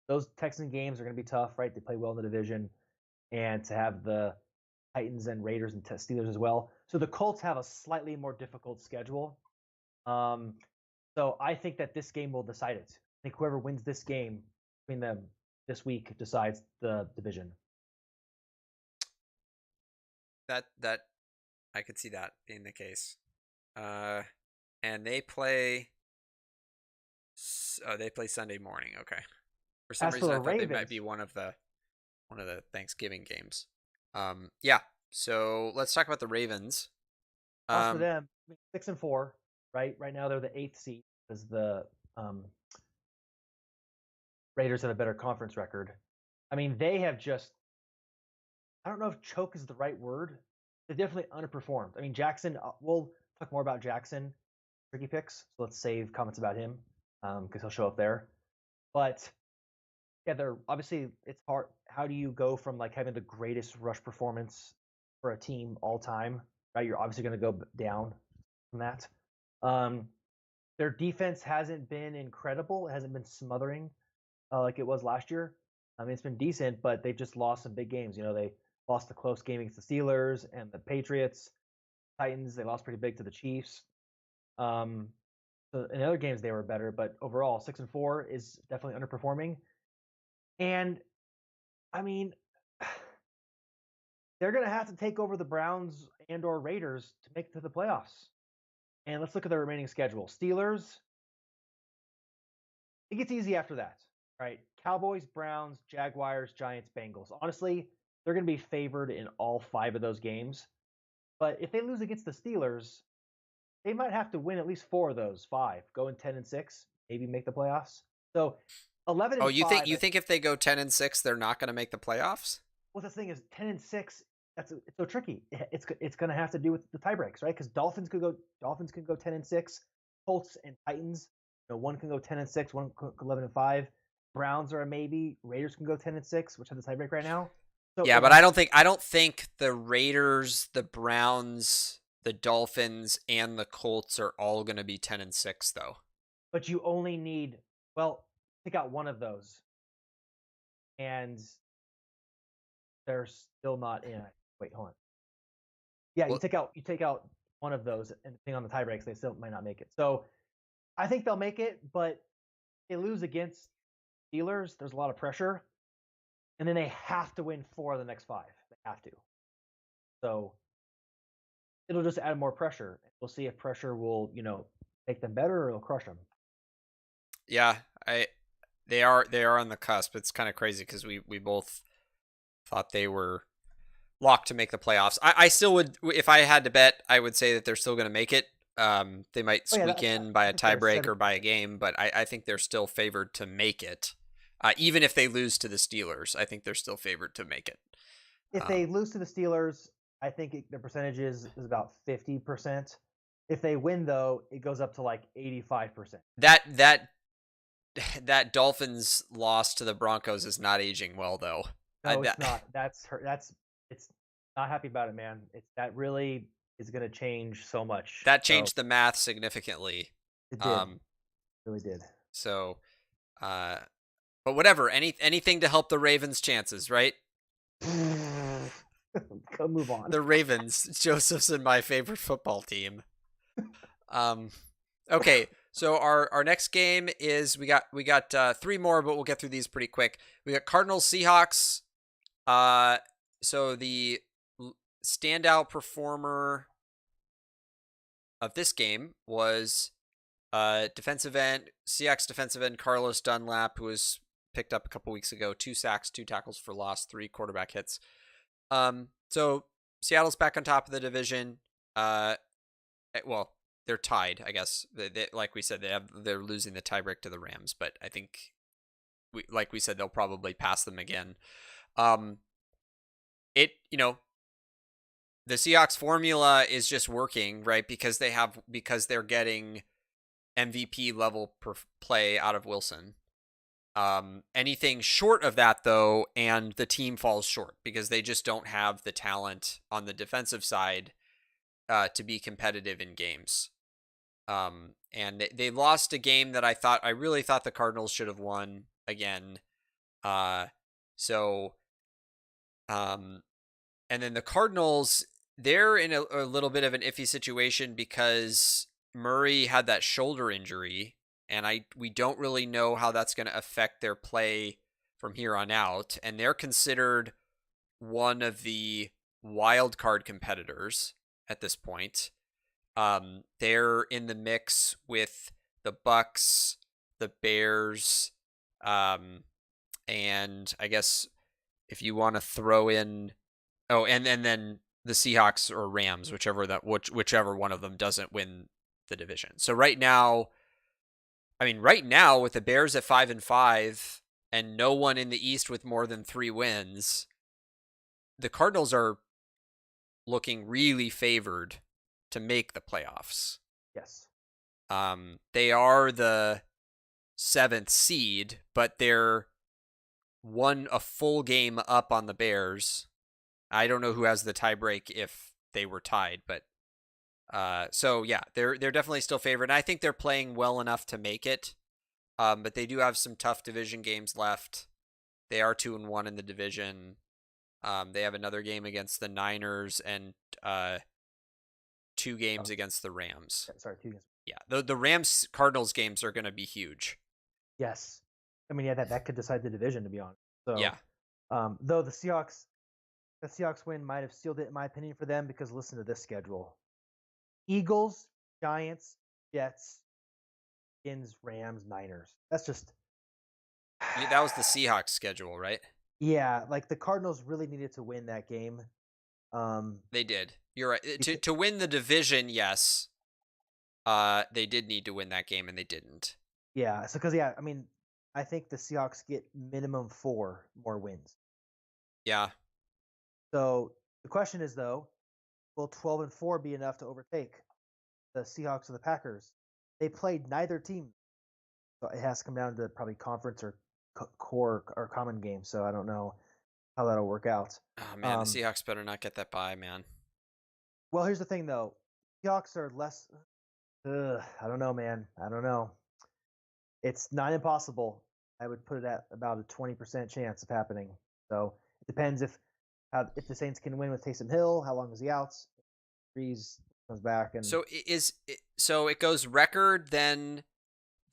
Those Texan games are going to be tough, right? They play well in the division, and to have the Titans and Raiders and Steelers as well. So the Colts have a slightly more difficult schedule. So I think that this game will decide it. I think whoever wins this game between them this week decides the division. That I could see that being the case. And they play Sunday morning. Okay. For some reason, I thought they might be one of the Thanksgiving games. Yeah. So let's talk about the Ravens. For them, 6-4, right? Right now they're the 8th seed because the Raiders have a better conference record. I mean, they have just. I don't know if choke is the right word. They definitely underperformed. I mean, Jackson. We'll talk more about Jackson. Tricky picks. So let's save comments about him because he'll show up there. But yeah, they're obviously it's hard. How do you go from like having the greatest rush performance for a team all time, right? You're obviously going to go down from that. Their defense hasn't been incredible. It hasn't been smothering like it was last year. I mean, it's been decent, but they've just lost some big games. They lost the close game against the Steelers and the Patriots. Titans, they lost pretty big to the Chiefs. So in other games they were better, but overall 6-4 is definitely underperforming. And I mean, they're going to have to take over the Browns and or Raiders to make it to the playoffs. And let's look at the remaining schedule. Steelers, it gets easy after that, right? Cowboys, Browns, Jaguars, Giants, Bengals. Honestly, they're going to be favored in all 5 of those games. But if they lose against the Steelers, they might have to win at least 4 of those 5. Go in 10-6, maybe make the playoffs. So 11-5. Oh, you think if they go 10-6, they're not going to make the playoffs? Well, the thing is, 10-6. It's so tricky. It's going to have to do with the tie breaks, right? Because Dolphins can go 10-6. Colts and Titans, one can go 10-6, one 11-5. Browns are a maybe. Raiders can go 10-6, which have the tiebreak right now. So yeah, but I don't think the Raiders, the Browns, the Dolphins, and the Colts are all going to be 10-6 though. But you only need pick out one of those, and they're still not in. Wait, hold on. Yeah, well, you take out one of those, and depending on the tie breaks, they still might not make it. So I think they'll make it, but they lose against Steelers. There's a lot of pressure, and then they have to win 4 of the next 5. They have to. So it'll just add more pressure. We'll see if pressure will, make them better or it'll crush them. Yeah, they are on the cusp. It's kind of crazy because we both thought they were locked to make the playoffs. I still would, if I had to bet, I would say that they're still going to make it. They might squeak in by a tiebreak or by a game, but I think they're still favored to make it. Even if they lose to the Steelers, I think they're still favored to make it. If they lose to the Steelers, I think the percentage is about 50%. If they win, though, it goes up to like 85%. That Dolphins loss to the Broncos is not aging well, though. No, it's not. It's not happy about it, man. That really is going to change so much. That changed the math significantly. It did. It really did. So, but whatever. Anything to help the Ravens' chances, right? Go move on. The Ravens, Joseph's and my favorite football team. Okay, So our next game is we got 3 more, but we'll get through these pretty quick. We got Cardinals Seahawks. So the standout performer of this game was defensive end, Seahawks defensive end Carlos Dunlap, who was picked up a couple weeks ago. 2 sacks, 2 tackles for loss, 3 quarterback hits. So Seattle's back on top of the division. Well, they're tied, I guess. Like we said, they're losing the tiebreak to the Rams, but I think like we said, they'll probably pass them again. The Seahawks formula is just working, right? Because they're getting MVP level play out of Wilson. Anything short of that, though, and the team falls short because they just don't have the talent on the defensive side to be competitive in games. And they lost a game that I really thought the Cardinals should have won again. And then the Cardinals, they're in a little bit of an iffy situation because Murray had that shoulder injury, and we don't really know how that's going to affect their play from here on out. And they're considered one of the wild card competitors at this point. They're in the mix with the Bucks, the Bears, and I guess if you want to throw in, and then the Seahawks or Rams, whichever one of them doesn't win the division. So right now with the Bears at 5-5 and no one in the East with more than 3 wins, the Cardinals are looking really favored to make the playoffs. Yes. They are the 7th seed, but they're a full game up on the Bears. I don't know who has the tiebreak if they were tied, but so yeah, they're definitely still favored. And I think they're playing well enough to make it. But they do have some tough division games left. They are 2-1 in the division. They have another game against the Niners and 2 games against the Rams. Sorry, 2 games. Yeah, the Rams Cardinals games are going to be huge. Yes, I mean, yeah, that could decide the division, to be honest. So yeah. Though the Seahawks win might have sealed it, in my opinion, for them, because listen to this schedule: Eagles, Giants, Jets, Skins, Rams, Niners. That's just that was the Seahawks schedule, right? Yeah, like the Cardinals really needed to win that game. They did. You're right. To win the division, yes. They did need to win that game, and they didn't. Yeah, so because I mean, I think the Seahawks get minimum 4 more wins. Yeah. So the question is, though, will 12-4 be enough to overtake the Seahawks or the Packers? They played neither team, so it has to come down to probably conference or core or common game. So I don't know how that'll work out. Oh man, the Seahawks better not get that bye, man. Well, here's the thing, though. Seahawks are less. I don't know, man. I don't know. It's not impossible. I would put it at about a 20% chance of happening. So it depends if the Saints can win with Taysom Hill. How long is he out? Breeze comes back, and so it goes record then.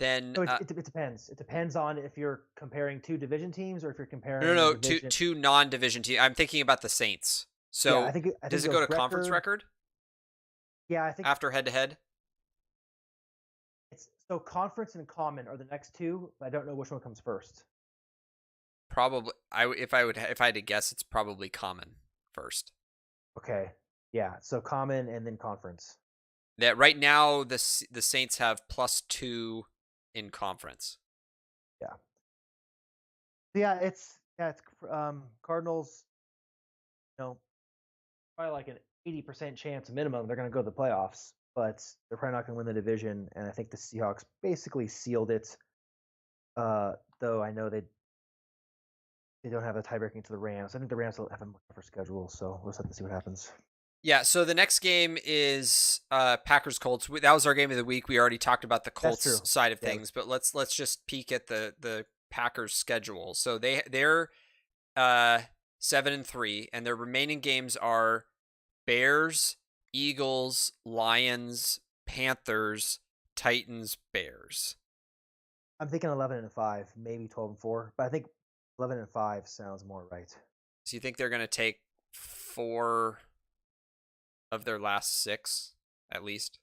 So it depends. It depends on if you're comparing 2 division teams or if you're comparing two non-division teams. I'm thinking about the Saints. So I think does it go to conference record? Yeah, I think after head-to-head. So conference and common are the next 2. But I don't know which one comes first. Probably, if I had to guess, it's probably common first. Okay. Yeah. So common and then conference. That right now the Saints have +2 in conference. Yeah. Yeah, it's Cardinals. Probably like an 80% chance minimum they're going to go to the playoffs, but they're probably not going to win the division. And I think the Seahawks basically sealed it. Though I know they don't have a tiebreaking to the Rams. I think the Rams will have a much tougher schedule, so we'll just have to see what happens. Yeah, so the next game is Packers Colts. That was our game of the week. We already talked about the Colts side of things, but let's just peek at the Packers schedule. So they're 7-3, and their remaining games are Bears, Eagles, Lions, Panthers, Titans, Bears. I'm thinking 11-5, maybe 12-4, but I think 11-5 sounds more right. So you think they're going to take 4 of their last 6 at least?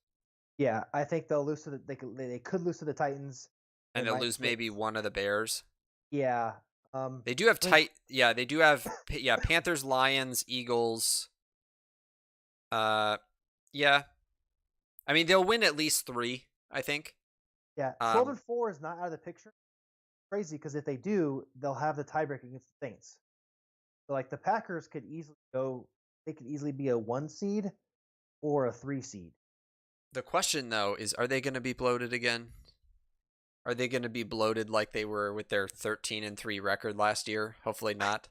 Yeah, I think they'll lose to they could lose to the Titans. And they'll lose maybe one of the Bears. Yeah. They do have they do have Panthers, Lions, Eagles. Yeah. I mean, they'll win at least 3, I think. Yeah, 12-4 is not out of the picture. Crazy, because if they do, they'll have the tiebreaker against the Saints. So like the Packers could easily be a 1 seed or a 3 seed. The question though is, are they going to be bloated again? Are they going to be bloated like they were with their 13-3 record last year? Hopefully not.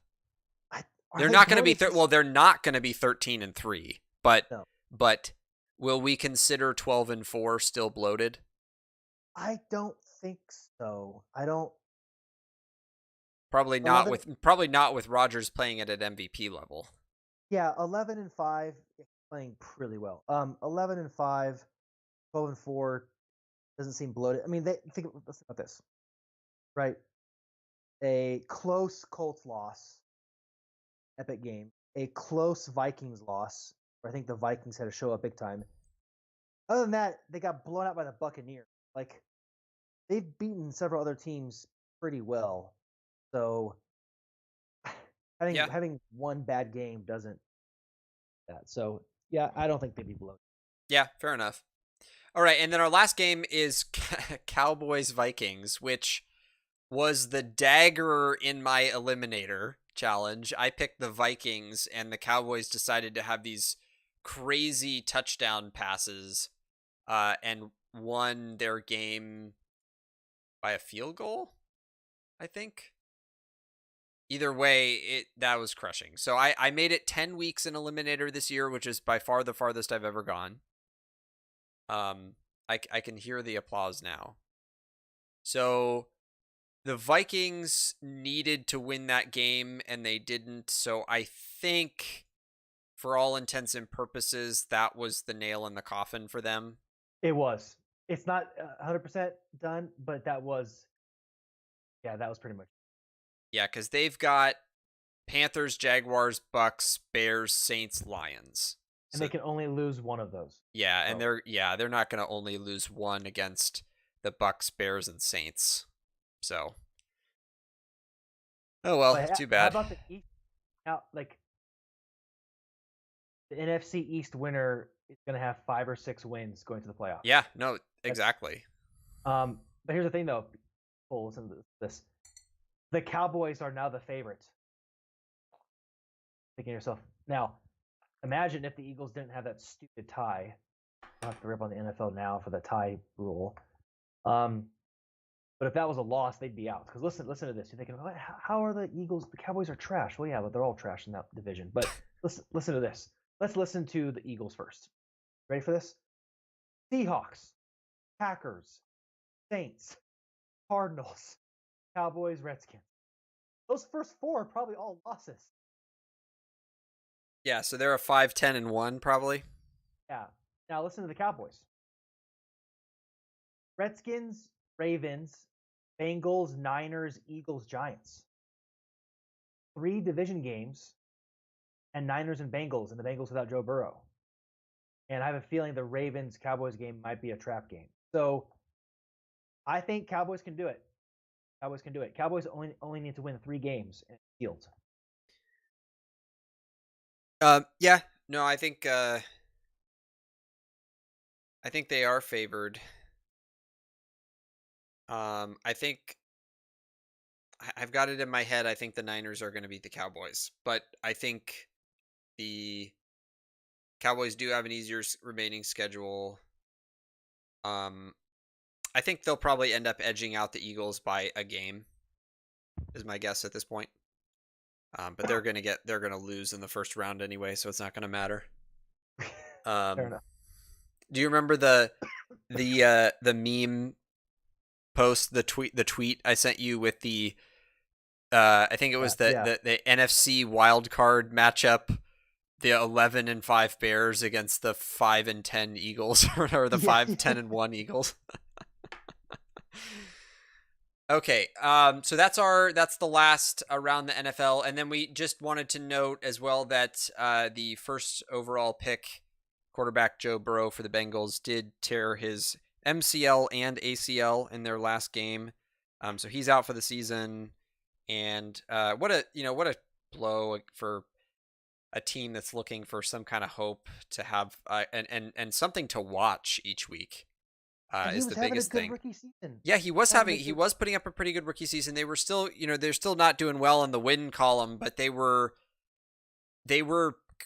They're not going to be they're not going to be 13-3, but no. But will we consider 12-4 still bloated? I don't think so. I don't. Probably not with Rodgers playing at an MVP level. Yeah, 11-5 playing pretty well. 11-5, 12-4 doesn't seem bloated. I mean, think about this, right? A close Colts loss, epic game. A close Vikings loss, where I think the Vikings had to show up big time. Other than that, they got blown out by the Buccaneers. Like, they've beaten several other teams pretty well. So having one bad game doesn't that. So yeah, I don't think they'd be blown. Yeah, fair enough. All right, and then our last game is Cowboys Vikings, which was the dagger in my eliminator challenge. I picked the Vikings, and the Cowboys decided to have these crazy touchdown passes, and won their game by a field goal, I think. Either way, that was crushing. So I made it 10 weeks in Eliminator this year, which is by far the farthest I've ever gone. I can hear the applause now. So the Vikings needed to win that game, and they didn't. So I think, for all intents and purposes, that was the nail in the coffin for them. It was. It's not 100% done, but that was pretty much. Yeah, because they've got Panthers, Jaguars, Bucks, Bears, Saints, Lions. And they can only lose one of those. Yeah, and they're not going to only lose one against the Bucks, Bears, and Saints. So, oh well, too bad. How about the East? Now, like, the NFC East winner is going to have 5 or 6 wins going to the playoffs. Yeah, no, exactly. But here's the thing, though. People, listen to this. The Cowboys are now the favorites. Thinking to yourself, now, imagine if the Eagles didn't have that stupid tie. I'll have to rip on the NFL now for the tie rule. But if that was a loss, they'd be out. Because listen to this. You're thinking, how are the Eagles? The Cowboys are trash. Well, yeah, but they're all trash in that division. But listen to this. Let's listen to the Eagles first. Ready for this? Seahawks, Packers, Saints, Cardinals, Cowboys, Redskins. Those first 4 are probably all losses. Yeah, so they're a 5-10-1 probably. Yeah. Now listen to the Cowboys. Redskins, Ravens, Bengals, Niners, Eagles, Giants. 3 division games, and Niners and Bengals, and the Bengals without Joe Burrow. And I have a feeling the Ravens-Cowboys game might be a trap game. So I think Cowboys can do it. Cowboys only need to win 3 games and field. Yeah. No, I think they are favored. I think I've got it in my head. I think the Niners are going to beat the Cowboys, but I think the Cowboys do have an easier remaining schedule. I think they'll probably end up edging out the Eagles by a game, is my guess at this point. But they're gonna lose in the first round anyway, so it's not gonna matter. Fair enough. Do you remember the meme post, the tweet I sent you with the I think it was the NFC wild card matchup the 11-5 Bears against the 5-10 Eagles, or the Yeah. 5-10-1 Eagles. Okay, so that's the last around the NFL, and then we just wanted to note as well that the first overall pick, quarterback Joe Burrow for the Bengals, did tear his MCL and ACL in their last game, so he's out for the season. And what a blow for a team that's looking for some kind of hope to have and something to watch each week And he is was the having a biggest good thing. rookie season. Yeah, Having a he good. was putting up a pretty good rookie season. They were still, they're still not doing well in the win column, but they were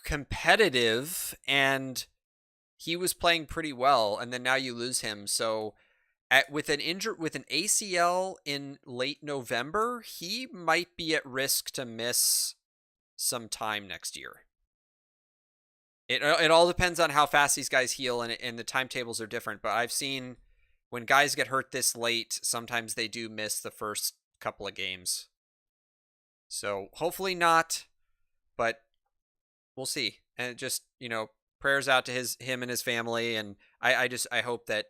competitive, and he was playing pretty well. And then now you lose him. So with an ACL in late November, he might be at risk to miss some time next year. It all depends on how fast these guys heal, and the timetables are different. But I've seen when guys get hurt this late, sometimes they do miss the first couple of games. So hopefully not, but we'll see. And just prayers out to him and his family, and I hope that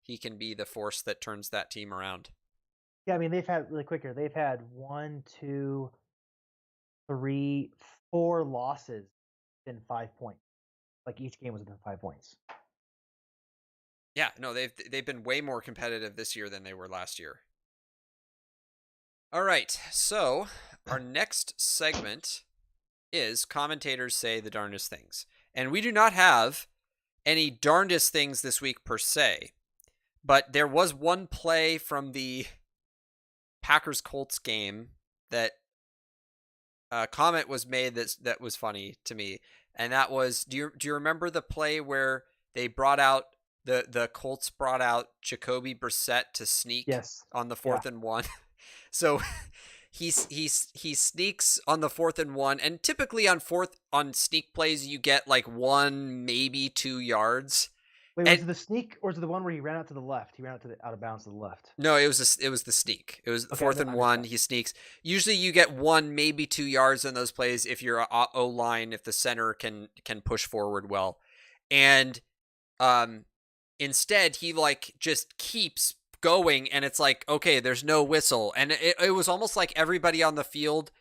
he can be the force that turns that team around. Yeah, I mean they've had really quick here. They've had 1, 2, 3, 4 losses in 5 points. Like each game was within 5 points. Yeah, no, they've been way more competitive this year than they were last year. All right, so our next segment is commentators say the darndest things, and we do not have any darndest things this week per se, but there was one play from the Packers Colts game that comment was made that was funny to me, and that was, do you remember the play where they brought out the Colts brought out Jacoby Brissett to sneak Yes. on the Yeah. 4th and 1? So he sneaks on the 4th and 1, and typically on sneak plays you get like 1, maybe 2 yards. Wait, was it the sneak or was it the one where he ran out to the left? He ran out of bounds to the left. No, it was the sneak. It was Okay, 4th and I 1. missed He sneaks. Usually you get 1, maybe 2 yards on those plays if you're O line, if the center can push forward well, and instead he like just keeps going, and it's like, okay, there's no whistle, and it was almost like everybody on the field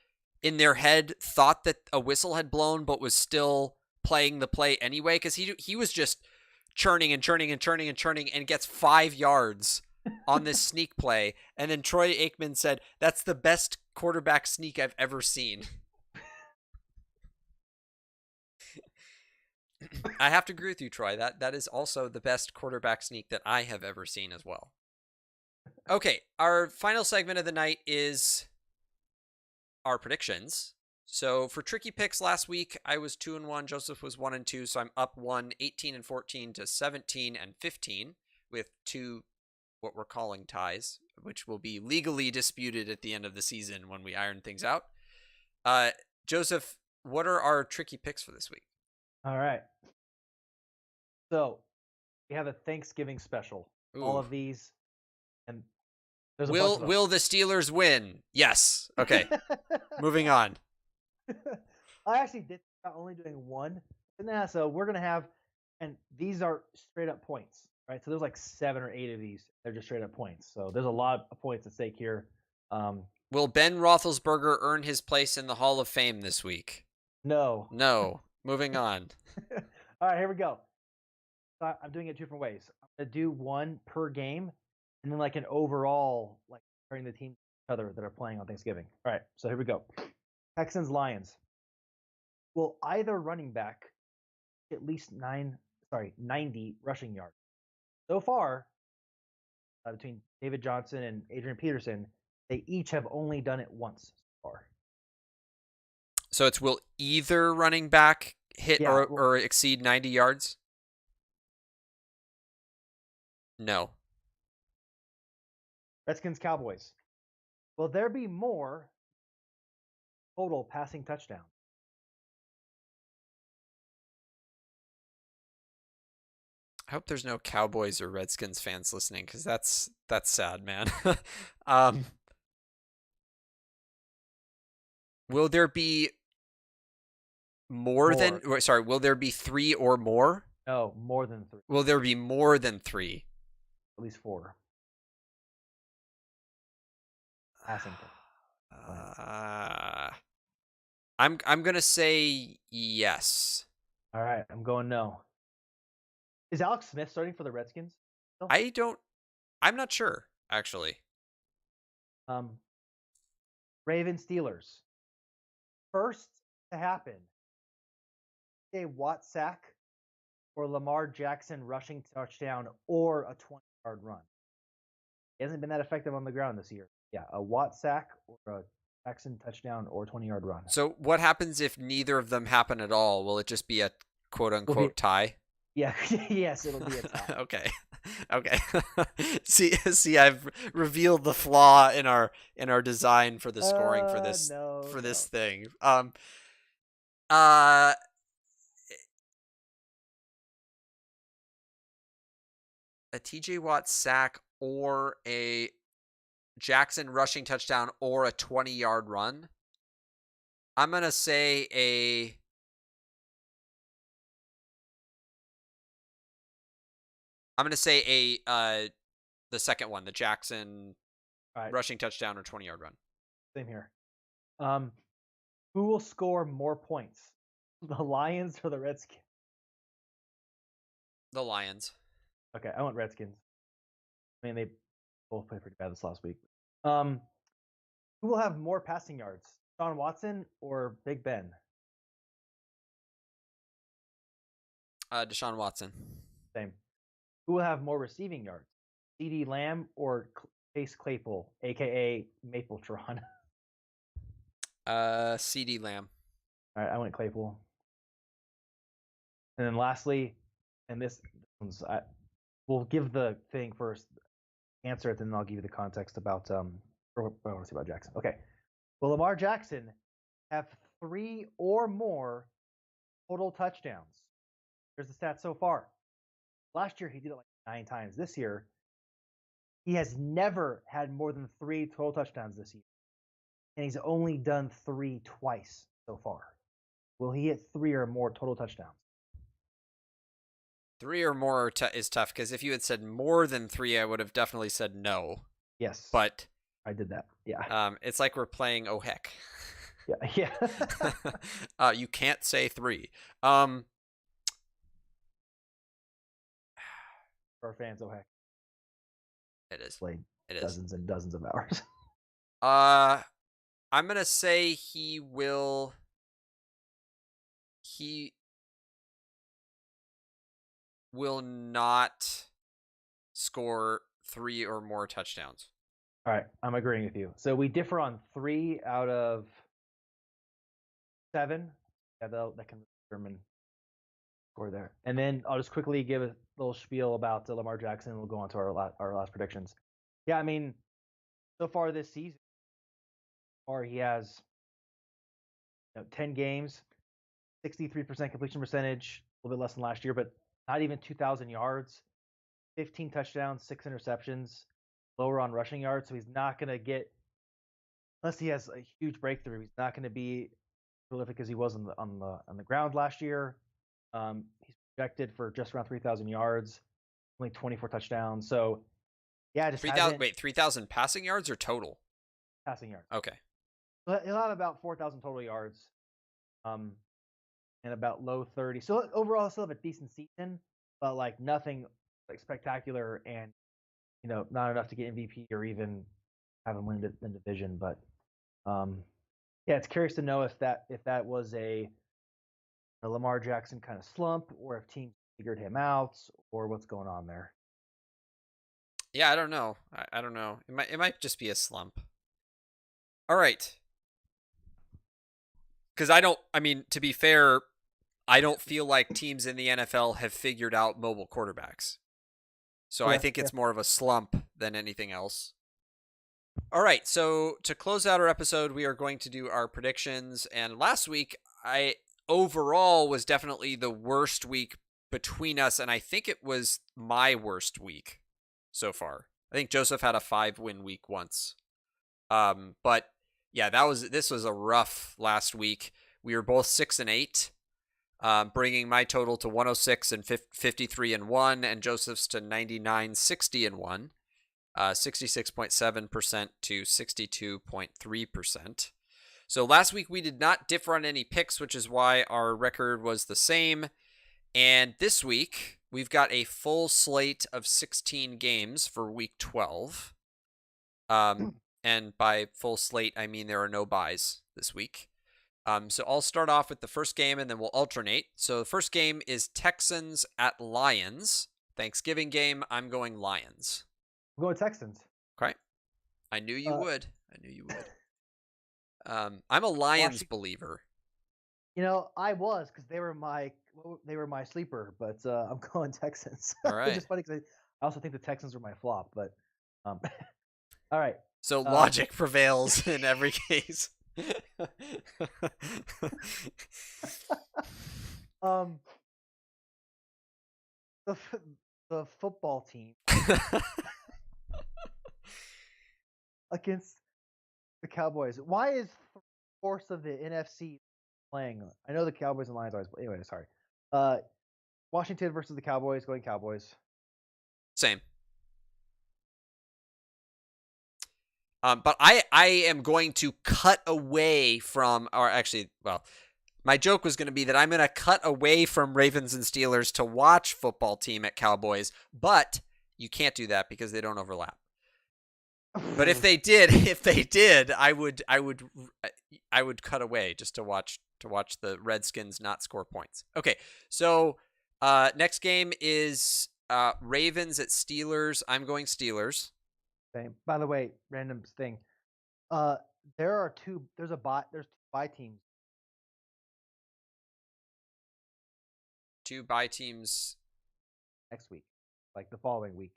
in their head thought that a whistle had blown, but was still playing the play anyway, because he was just churning and churning and churning and churning, and gets 5 yards on this sneak play. And then Troy Aikman said, "That's the best quarterback sneak I've ever seen." I have to agree with you, Troy. That is also the best quarterback sneak that I have ever seen as well. Okay, our final segment of the night is our predictions. So for tricky picks last week, I was 2-1. Joseph was 1-2. So I'm up 18-14 to 17-15 with 2 what we're calling ties, which will be legally disputed at the end of the season when we iron things out. Joseph, what are our tricky picks for this week? All right. So we have a Thanksgiving special. Ooh. All of these, and there's will the Steelers win? Yes. Okay. Moving on. I actually did only doing one. So we're gonna have, and these are straight up points, right? So there's like 7 or 8 of these. They're just straight up points. So there's a lot of points at stake here. Will Ben Roethlisberger earn his place in the Hall of Fame this week? No. No. Moving on. All right, here we go. So I'm doing it 2 different ways. I'm gonna do one per game, and then like an overall, like comparing the teams to each other that are playing on Thanksgiving. All right, so here we go. Texans Lions. Will either running back at least 90 rushing yards? So far, between David Johnson and Adrian Peterson, they each have only done it once so far. So it's will either running back hit or exceed 90 yards? No. Redskins Cowboys. Will there be more total passing touchdowns? I hope there's no Cowboys or Redskins fans listening, because that's sad, man. Will there be Will there be 3 or more? No, more than 3. Will there be more than 3? At least 4. Passing. I'm gonna say yes. All right, I'm going no. Is Alex Smith starting for the Redskins? No. I'm not sure, actually. Ravens Steelers. First to happen. A Watt sack or Lamar Jackson rushing touchdown or a 20-yard run. He hasn't been that effective on the ground this year. Yeah, a Watt sack or a Jackson touchdown or 20-yard run. So what happens if neither of them happen at all? Will it just be a quote-unquote tie? Yeah, yes, it'll be a tie. Okay. See, I've revealed the flaw in our design for the scoring for this thing. A TJ Watt sack or a Jackson rushing touchdown or a 20-yard run. I'm gonna say the second one, the Jackson rushing touchdown or 20-yard run. Same here. Who will score more points, the Lions or the Redskins? The Lions. Okay, I went Redskins. I mean, they both played pretty bad this last week. Who will have more passing yards, Deshaun Watson or Big Ben? Deshaun Watson. Same. Who will have more receiving yards, CeeDee Lamb or Chase Claypool, a.k.a. Mapletron? CeeDee Lamb. All right, I went Claypool. And then lastly, and this one's, we'll give the thing first, answer it, then I'll give you the context about what I want to say about Jackson. Okay. Will Lamar Jackson have 3 or more total touchdowns? Here's the stats so far. Last year, he did it like 9 times. This year, he has never had more than 3 total touchdowns this year. And he's only done 3 twice so far. Will he hit 3 or more total touchdowns? 3 or more is tough, because if you had said more than 3, I would have definitely said no. Yes. But I did that. Yeah. It's like we're playing oh heck. Yeah. You can't say 3. For our fans, oh heck. It is. Played it dozens is. and dozens of hours. I'm gonna say he will not score 3 or more touchdowns. All right, I'm agreeing with you. So we differ on 3 out of 7. Yeah, that can determine score there. And then I'll just quickly give a little spiel about Lamar Jackson, and we'll go on to our last predictions. Yeah, I mean, so far this season, he has 10 games, 63% completion percentage, a little bit less than last year, but not even 2,000 yards, 15 touchdowns, 6 interceptions, lower on rushing yards. So he's not going to get, unless he has a huge breakthrough, he's not going to be prolific as he was on the ground last year. He's projected for just around 3,000 yards, only 24 touchdowns. So yeah, just 3,000 passing yards or total? Passing yards. Okay. He'll have about 4,000 total yards, and about low 30. So overall, he'll still have a decent season, but like nothing like spectacular, and not enough to get MVP or even have him win the division. But yeah, it's curious to know if that was a Lamar Jackson kind of slump, or if teams figured him out, or what's going on there. Yeah, I don't know. I don't know. It might just be a slump. All right. Because to be fair, I don't feel like teams in the NFL have figured out mobile quarterbacks. So I think it's more of a slump than anything else. All right, so to close out our episode, we are going to do our predictions. And last week, overall was definitely the worst week between us, and I think it was my worst week so far. I think Joseph had a 5-win week once. But yeah, this was a rough last week. We were both 6-8. bringing my total to 106 and 53 and 1, and Joseph's to 99, 60 and 1, 66.7% to 62.3%. So last week we did not differ on any picks, which is why our record was the same. And this week we've got a full slate of 16 games for week 12. And by full slate, I mean there are no buys this week. So I'll start off with the first game and then we'll alternate. So the first game is Texans at Lions. Thanksgiving game. I'm going Lions. I'm going Texans. Okay. I knew you would. I knew you would. I'm a Lions believer. You know, I was because they were my sleeper, but I'm going Texans. All right. Which is funny because I also think the Texans were my flop, but all right. So logic prevails in every case. The football team against the Cowboys. Why is the force of the NFC playing? I know the Cowboys and Lions always. Anyway, sorry. Washington versus the Cowboys. Going Cowboys. Same. But I am going to cut away from, or actually, well, my joke was going to be that I'm going to cut away from Ravens and Steelers to watch football team at Cowboys, but you can't do that because they don't overlap. But if they did, I would cut away just to watch the Redskins not score points. Okay, so next game is Ravens at Steelers. I'm going Steelers. Same. By the way, random thing. There's two bye teams. 2 bye teams next week, like the following week.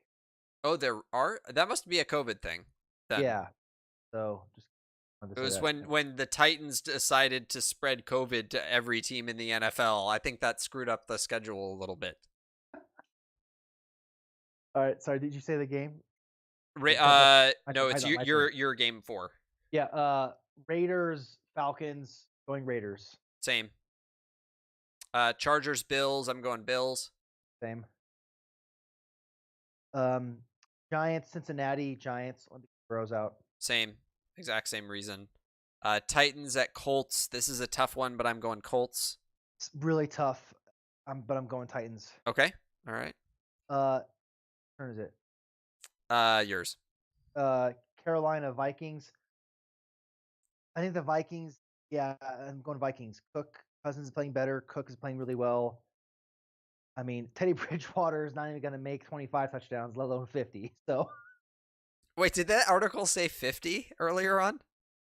Oh, there are? That must be a COVID thing. Then. Yeah. So just. It was when the Titans decided to spread COVID to every team in the NFL. I think that screwed up the schedule a little bit. All right. Sorry. Did you say the game? No, it's your game 4. Yeah. Raiders, Falcons. Going Raiders. Same. Chargers, Bills. I'm going Bills. Same. Giants, Cincinnati, Giants. Let me get Burrows out. Same. Exact same reason. Titans at Colts. This is a tough one, but I'm going Colts. It's really tough. But I'm going Titans. Okay. All right. Turn is it? Yours. Carolina Vikings. I think the Vikings. Yeah, I'm going Vikings. Cousins is playing better. Cook is playing really well. I mean, Teddy Bridgewater is not even going to make 25 touchdowns, let alone 50. So. Wait, did that article say 50 earlier on?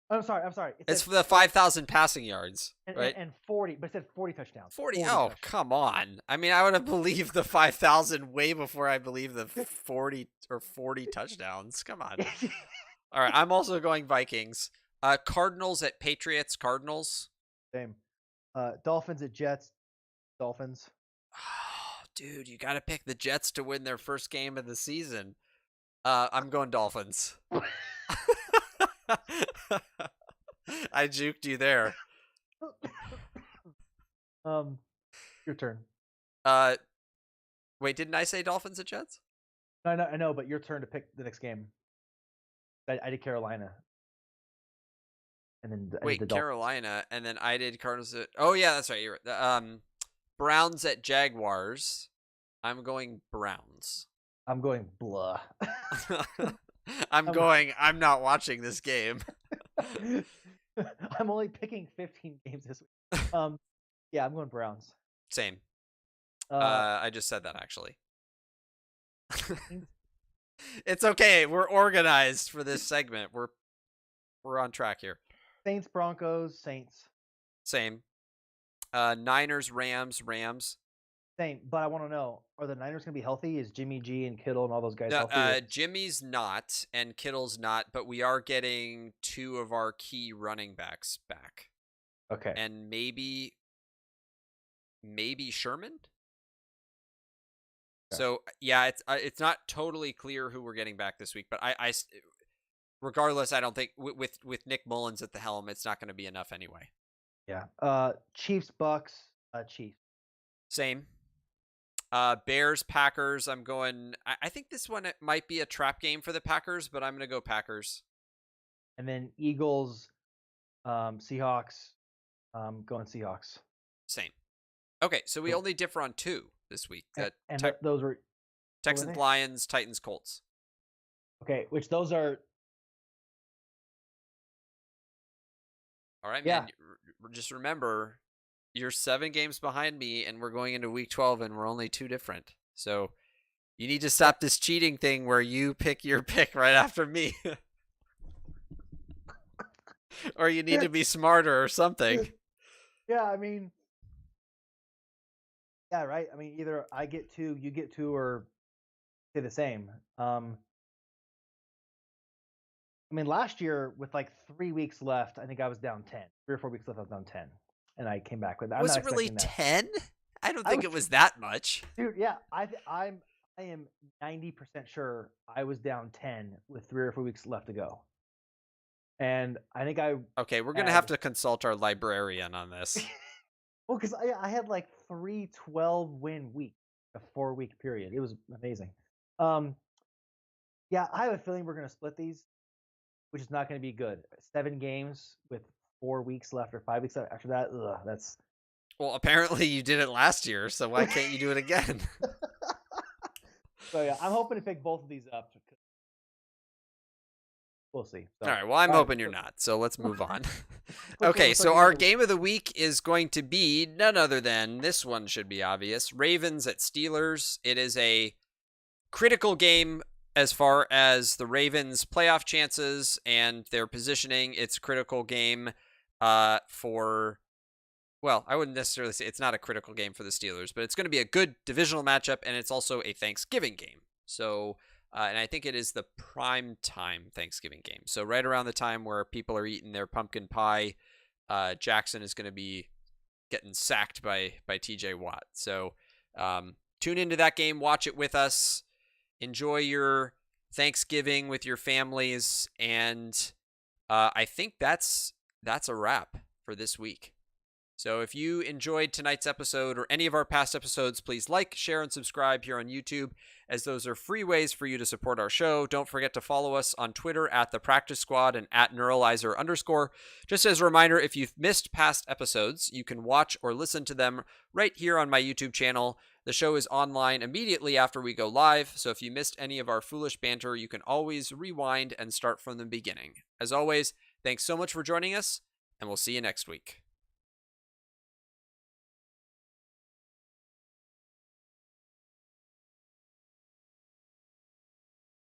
I'm sorry. It's for the 5,000 passing yards, right? And 40, but it said 40 touchdowns. 40? Oh, come on. I mean, I would have believed the 5,000 way before I believed the 40 touchdowns. Come on. All right, I'm also going Vikings. Cardinals at Patriots. Cardinals. Same. Dolphins at Jets. Dolphins. Oh, dude, you got to pick the Jets to win their first game of the season. I'm going Dolphins. I juked you there. Your turn. Wait, didn't I say Dolphins at Jets? I know, but your turn to pick the next game. I did Carolina. And then wait, Carolina, and then I did Cardinals at... Oh, yeah, that's right. You're right. Browns at Jaguars. I'm going Browns. I'm going blah. I'm not watching this game. I'm only picking 15 games this week. Yeah, I'm going Browns. Same. I just said that, actually. It's okay. We're organized for this segment. We're on track here. Saints, Broncos, Saints. Same. Niners, Rams. Same, but I want to know, are the Niners going to be healthy? Is Jimmy G and Kittle and all those guys healthy? Jimmy's not, and Kittle's not, but we are getting 2 of our key running backs back. Okay. And maybe Sherman? Okay. So, yeah, it's not totally clear who we're getting back this week, but I regardless, I don't think with Nick Mullins at the helm, it's not going to be enough anyway. Yeah. Chiefs, Bucks. Chiefs. Same. Bears, Packers. I'm going. I think this one might be a trap game for the Packers, but I'm going to go Packers. And then Eagles, Seahawks. Going Seahawks. Same. Okay, so we Cool. only differ on 2 this week. Those were Texans, Lions, Titans, Colts. Okay, which those are. All right, man. Just remember, you're 7 games behind me, and we're going into week 12, and we're only 2 different. So you need to stop this cheating thing where you pick your pick right after me. Or you need to be smarter or something. Yeah, I mean, yeah, right. I mean, either I get 2, you get 2, or stay the same. I mean, last year with like 3 weeks left, I think I was down 10. 3 or 4 weeks left, I was down 10, and I came back with that. Was it really 10? I don't think it was that much, dude. Yeah, I am 90% sure I was down 10 with 3 or 4 weeks left to go. And I think okay, we're going to have to consult our librarian on this. Well, because I had like 3 12-win weeks, a 4-week period. It was amazing. Yeah, I have a feeling we're going to split these, which is not going to be good. 7 games with 4 weeks left or 5 weeks left. After that, that's. Well, apparently you did it last year, so why can't you do it again? So yeah, I'm hoping to pick both of these up. We'll see. So, all right, well, I'm hoping you're not, so let's move on. Okay, so our game of the week is going to be none other than, this one should be obvious, Ravens at Steelers. It is a critical game as far as the Ravens' playoff chances and their positioning. It's a critical game for, well, I wouldn't necessarily say it's not a critical game for the Steelers, but it's going to be a good divisional matchup, and it's also a Thanksgiving game. So, and I think it is the prime time Thanksgiving game. So right around the time where people are eating their pumpkin pie, Jackson is going to be getting sacked by TJ Watt. So tune into that game, watch it with us, enjoy your Thanksgiving with your families, and I think that's a wrap for this week. So if you enjoyed tonight's episode or any of our past episodes, please like, share, and subscribe here on YouTube, as those are free ways for you to support our show. Don't forget to follow us on Twitter at The Practice Squad and at Neuralizer_. Just as a reminder, if you've missed past episodes, you can watch or listen to them right here on my YouTube channel. The show is online immediately after we go live, so if you missed any of our foolish banter, you can always rewind and start from the beginning. As always, thanks so much for joining us, and we'll see you next week.